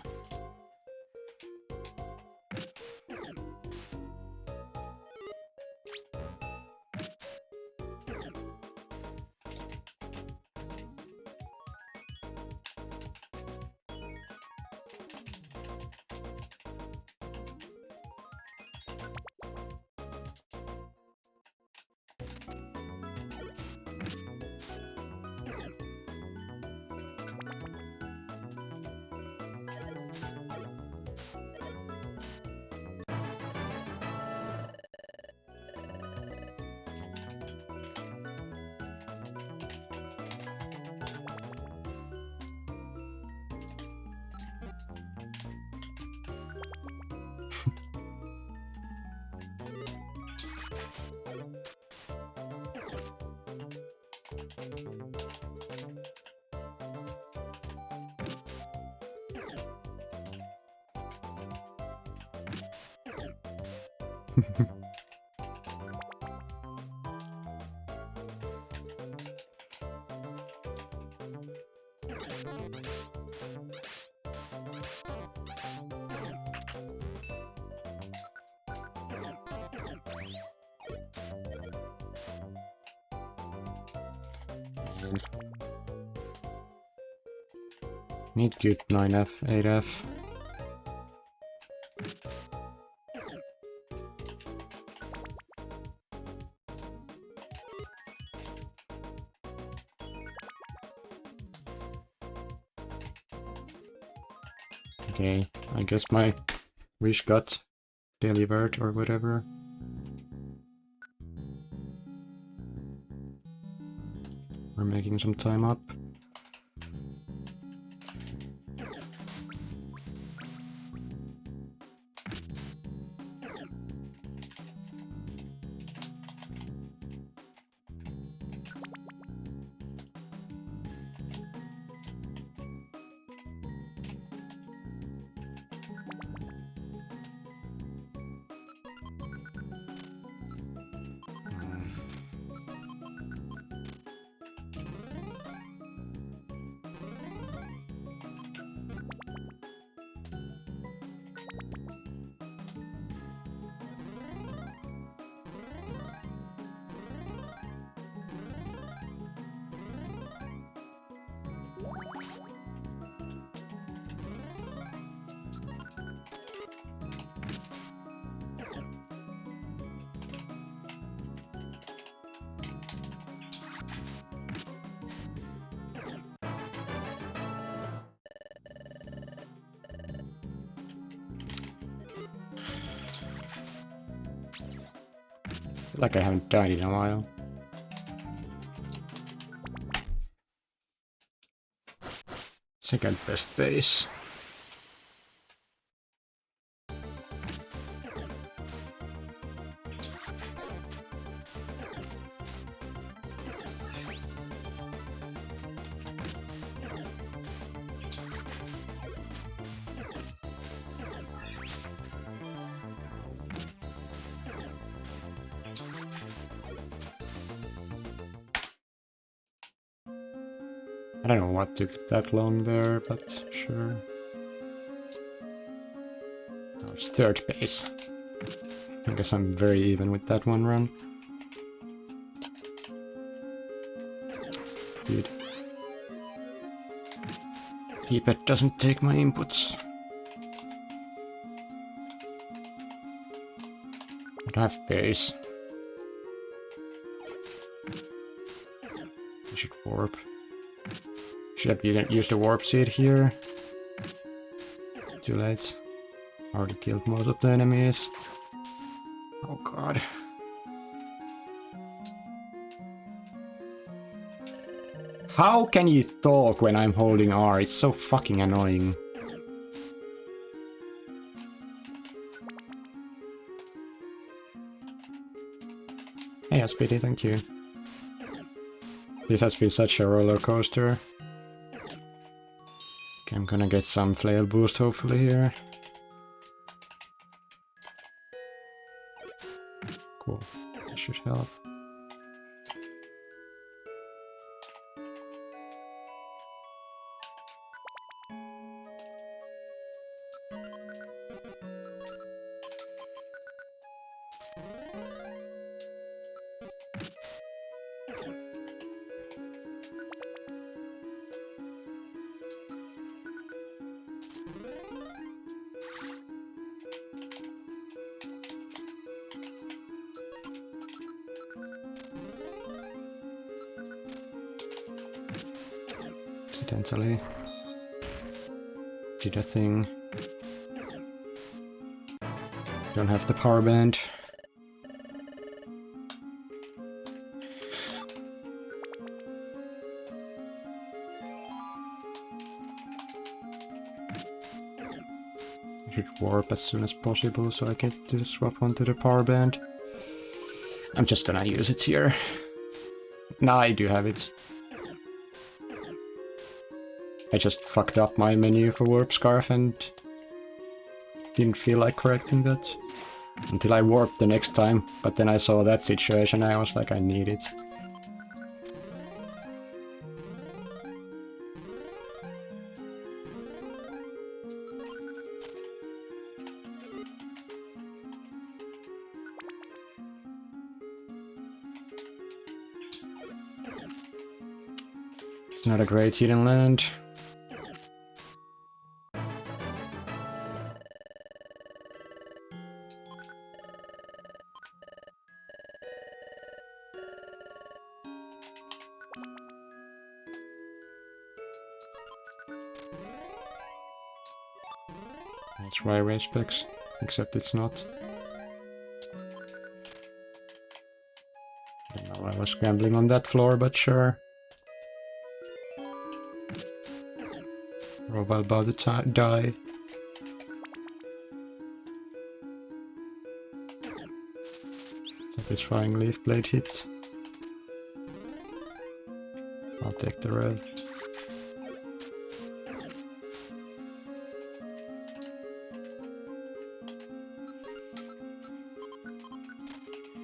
Need good 9F, 8F. Okay, I guess my wish got delivered or whatever. We're making some time up. Like I haven't died in a while. Second best base. I don't know what took that long there, but sure. Oh, it's third base. I guess I'm very even with that one run. Good. P-pad doesn't take my inputs. I have base. I should warp. Should have used a warp seed here. Too late. Already killed most of the enemies. Oh god. How can you talk when I'm holding R? It's so fucking annoying. Hey, Speedy, thank you. This has been such a roller coaster. Okay, I'm gonna get some flail boost hopefully here. Cool, that should help. Accidentally did a thing. Don't have the power band. I should warp as soon as possible so I get to swap onto the power band. I'm just gonna use it here. Nah, I do have it. I just fucked up my menu for Warp Scarf and didn't feel like correcting that until I warped the next time, but then I saw that situation and I was like, I need it. It's not a great hidden land. That's why I raise specs, except it's not. I don't know, I was gambling on that floor, but sure. Roval about to die. Satisfying leaf blade hits. I'll take the red.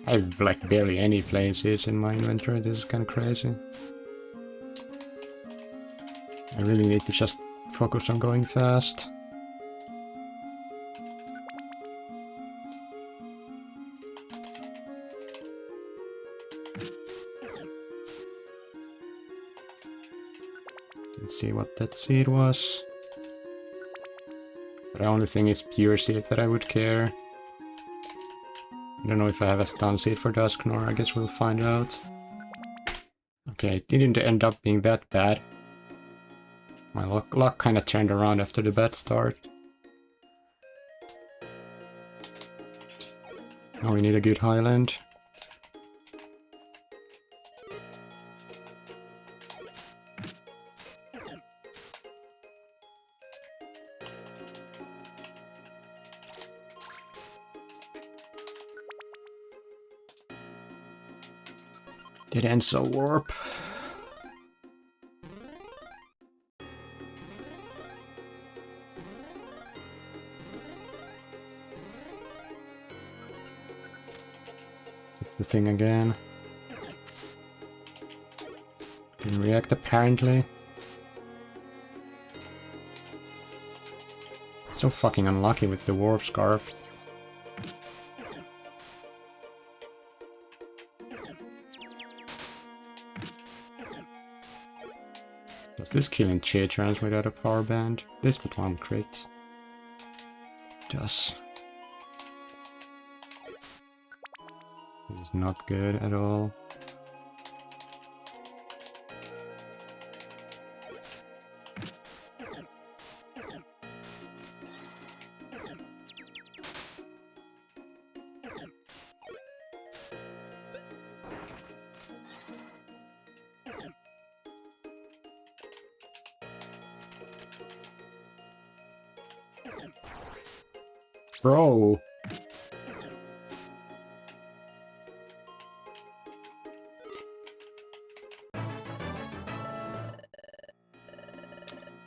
I have like barely any places in my inventory, this is kinda crazy. I really need to just focus on going fast. Let's see what that seed was. The only thing is pure seed that I would care. I don't know if I have a stun seed for Dusknor, I guess we'll find out. Okay, it didn't end up being that bad. My luck kinda turned around after the bad start. Now we need a good highland. It ends a warp. Hit the thing again. Didn't react apparently. So fucking unlucky with the warp scarf. Does this kill in cheer turns without a power band? This would one crit. Does. This is not good at all. Bro!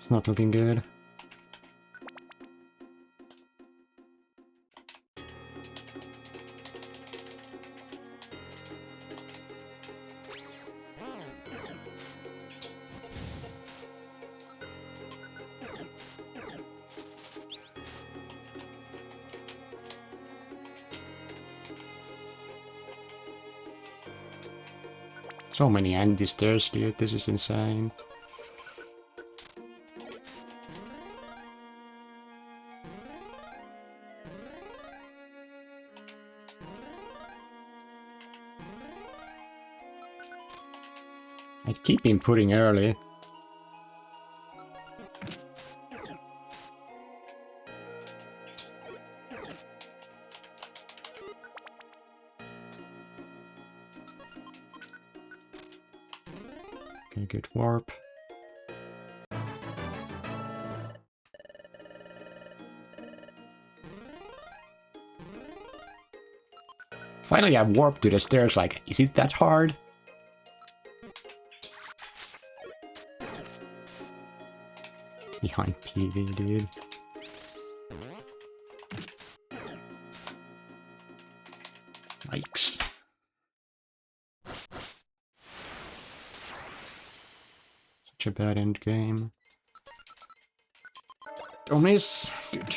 It's not looking good. So many anti-stairs, dude. This is insane. I keep inputting early. Okay, good warp. Finally, I warped to the stairs. Like, is it that hard? Behind PV, dude. Yikes. Such a bad end game. Don't miss. Good.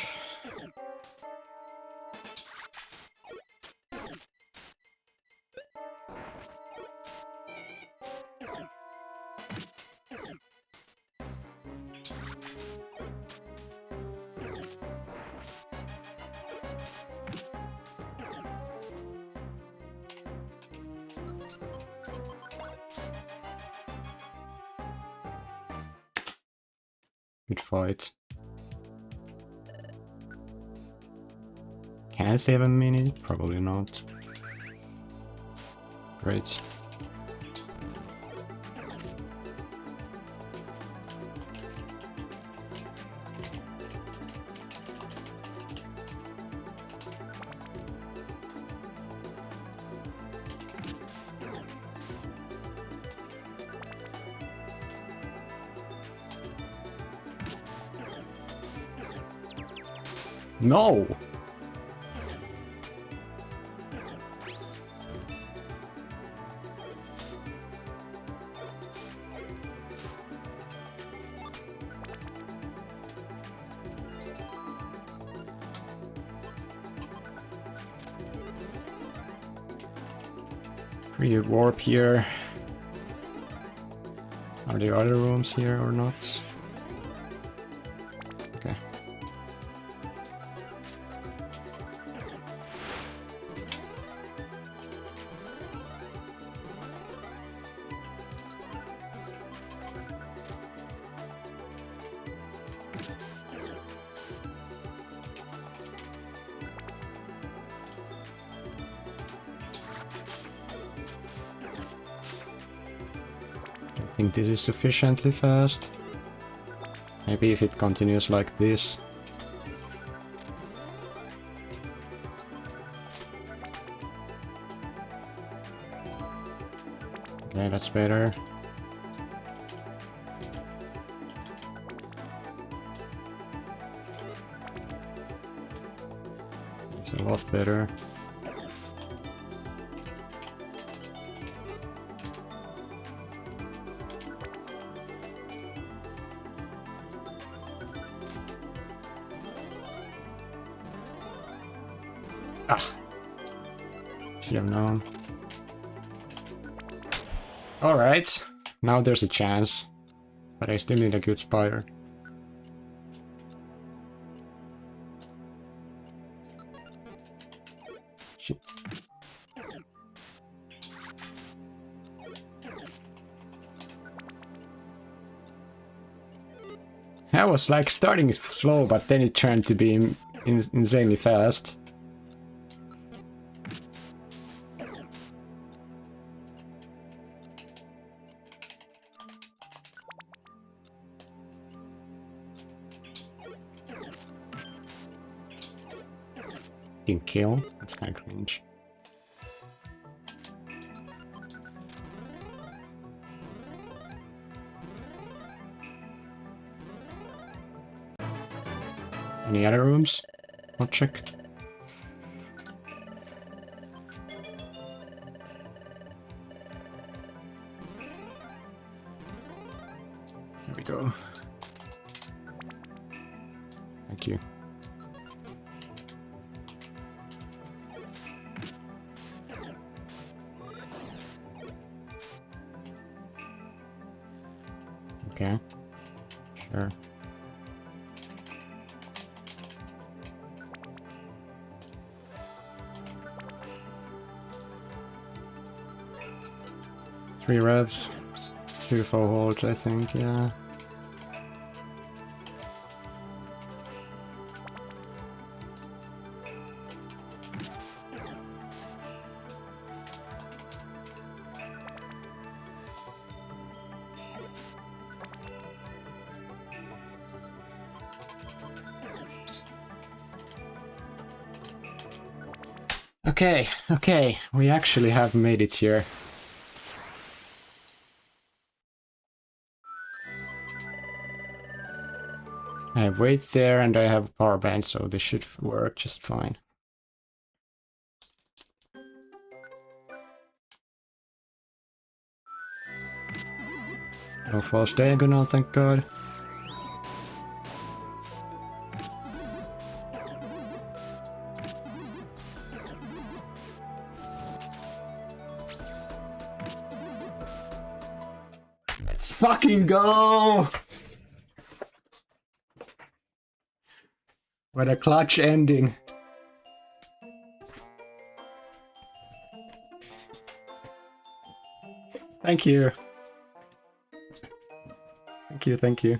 Good fight. Can I save a minute? Probably not. Great. No! Pre-warp here. Are there other rooms here or not? Okay. I think this is sufficiently fast. Maybe if it continues like this. Okay, that's better. It's a lot better. Ah! Should have known. Alright, now there's a chance. But I still need a good spire. Shit. I was like starting slow, but then it turned to be insanely fast. Kill. That's kind of cringe. Any other rooms? I'll check. There we go. Thank you. Okay. Sure. Three revs, 2 full holds, I think, yeah. Okay, we actually have made it here. I have weight there and I have power band, so this should work just fine. No false diagonal, thank God. Let's fucking go! What a clutch ending. Thank you. Thank you.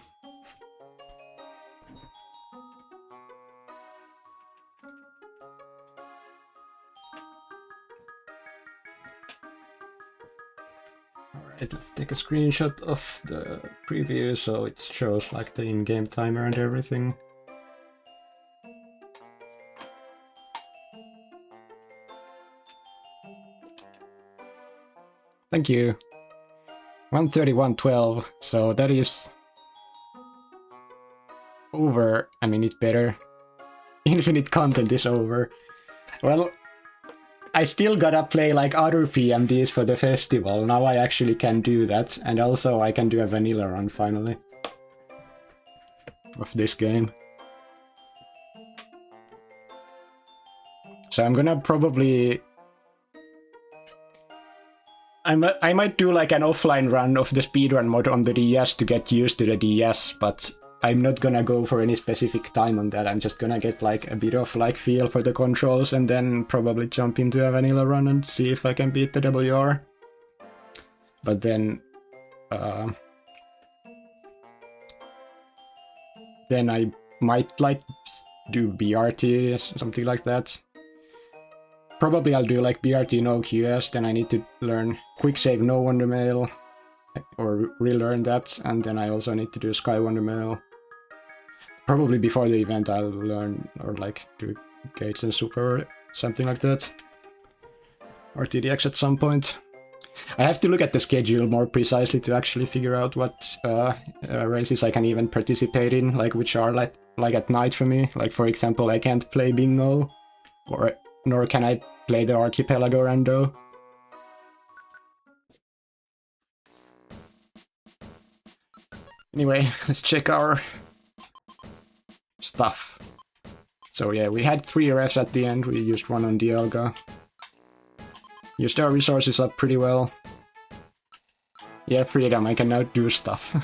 Alright, let's take a screenshot of the preview so it shows like the in-game timer and everything. Thank you. 131.12, so that is over. I mean, it's better. Infinite content is over. Well, I still gotta play like other PMDs for the festival. Now I actually can do that, and also I can do a vanilla run finally of this game. So I'm gonna probably... I might do like an offline run of the speedrun mod on the DS to get used to the DS, but I'm not gonna go for any specific time on that. I'm just gonna get like a bit of like feel for the controls and then probably jump into a vanilla run and see if I can beat the WR. But then I might like do BRT, something like that. Probably I'll do like BRT no QS, then I need to learn quick save no wonder mail, or relearn that, and then I also need to do Sky Wonder Mail. Probably before the event I'll learn, or like do Gates and Super, something like that. Or TDX at some point. I have to look at the schedule more precisely to actually figure out what races I can even participate in, like which are like at night for me. Like for example, I can't play Bingo, nor can I play the Archipelago Rando. Anyway, let's check our stuff. So yeah, we had 3 refs at the end, we used 1 on Dialga. Used our resources up pretty well. Yeah, freedom, I can now do stuff.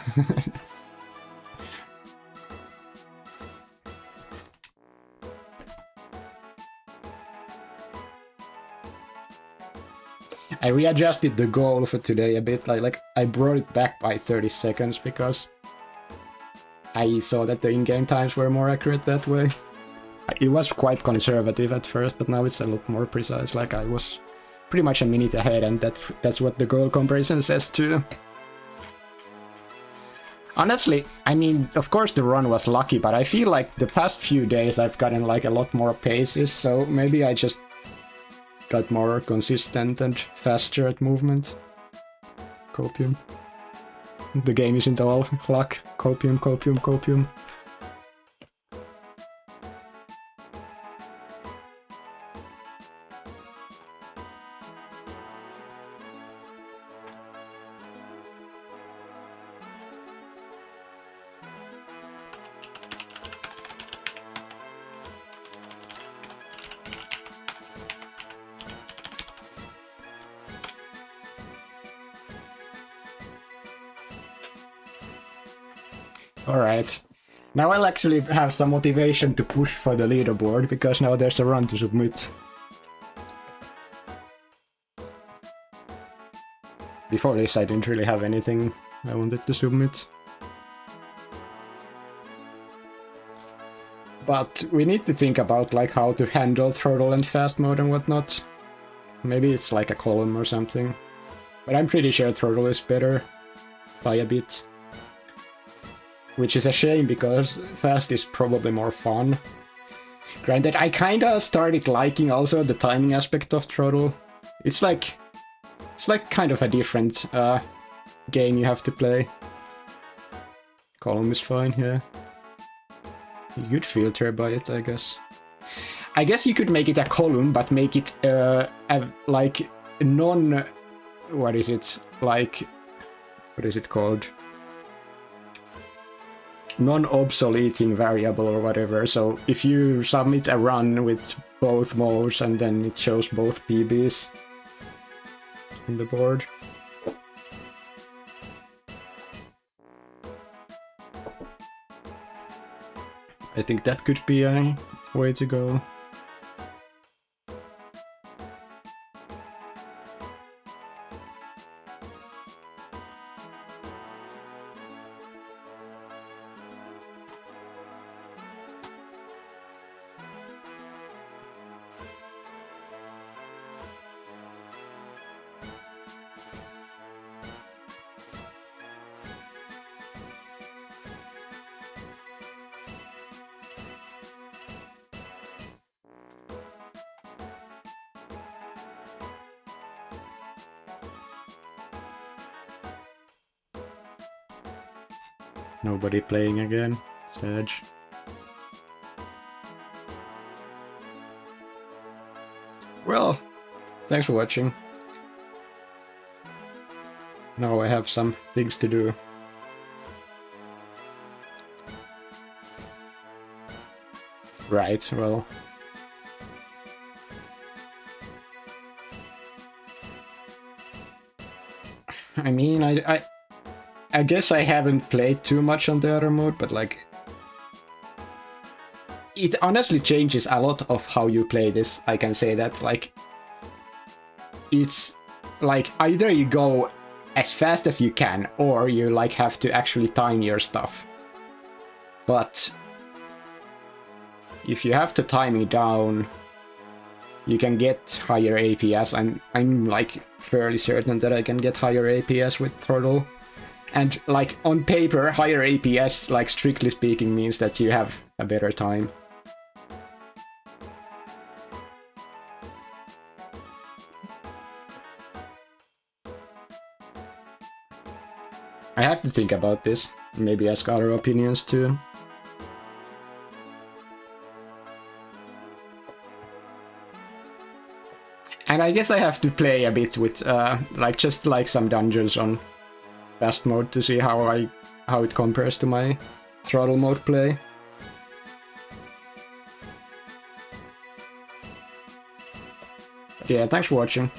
I readjusted the goal for today a bit, like I brought it back by 30 seconds because I saw that the in-game times were more accurate that way. It was quite conservative at first, but now it's a lot more precise, like I was pretty much a minute ahead, and that's what the goal comparison says too. Honestly, I mean, of course the run was lucky, but I feel like the past few days I've gotten like a lot more paces, so maybe I just got more consistent and faster at movement. Copium. The game isn't all luck. Copium, copium, copium. Alright. Now I'll actually have some motivation to push for the leaderboard, because now there's a run to submit. Before this I didn't really have anything I wanted to submit. But we need to think about like how to handle throttle and fast mode and whatnot. Maybe it's like a column or something. But I'm pretty sure throttle is better by a bit. Which is a shame, because fast is probably more fun. Granted, I kinda started liking also the timing aspect of throttle. It's like kind of a different game you have to play. Column is fine, yeah. You could filter by it, I guess. I guess you could make it a column, but make it like non... What is it? Like... What is it called? Non-obsoleting variable or whatever. So if you submit a run with both modes and then it shows both PBs on the board. I think that could be a way to go. Nobody playing again. Sad. Well, thanks for watching. Now I have some things to do. Right, well... I mean, I guess I haven't played too much on the other mode, but like... It honestly changes a lot of how you play this, I can say that. Like... It's... Like, either you go as fast as you can, or you like have to actually time your stuff. But... If you have to time it down, you can get higher APS. I'm like fairly certain that I can get higher APS with throttle. And like on paper, higher APS, like strictly speaking, means that you have a better time. I have to think about this. Maybe ask other opinions too. And I guess I have to play a bit with like just like some dungeons on fast mode to see how it compares to my throttle mode play. Yeah, thanks for watching.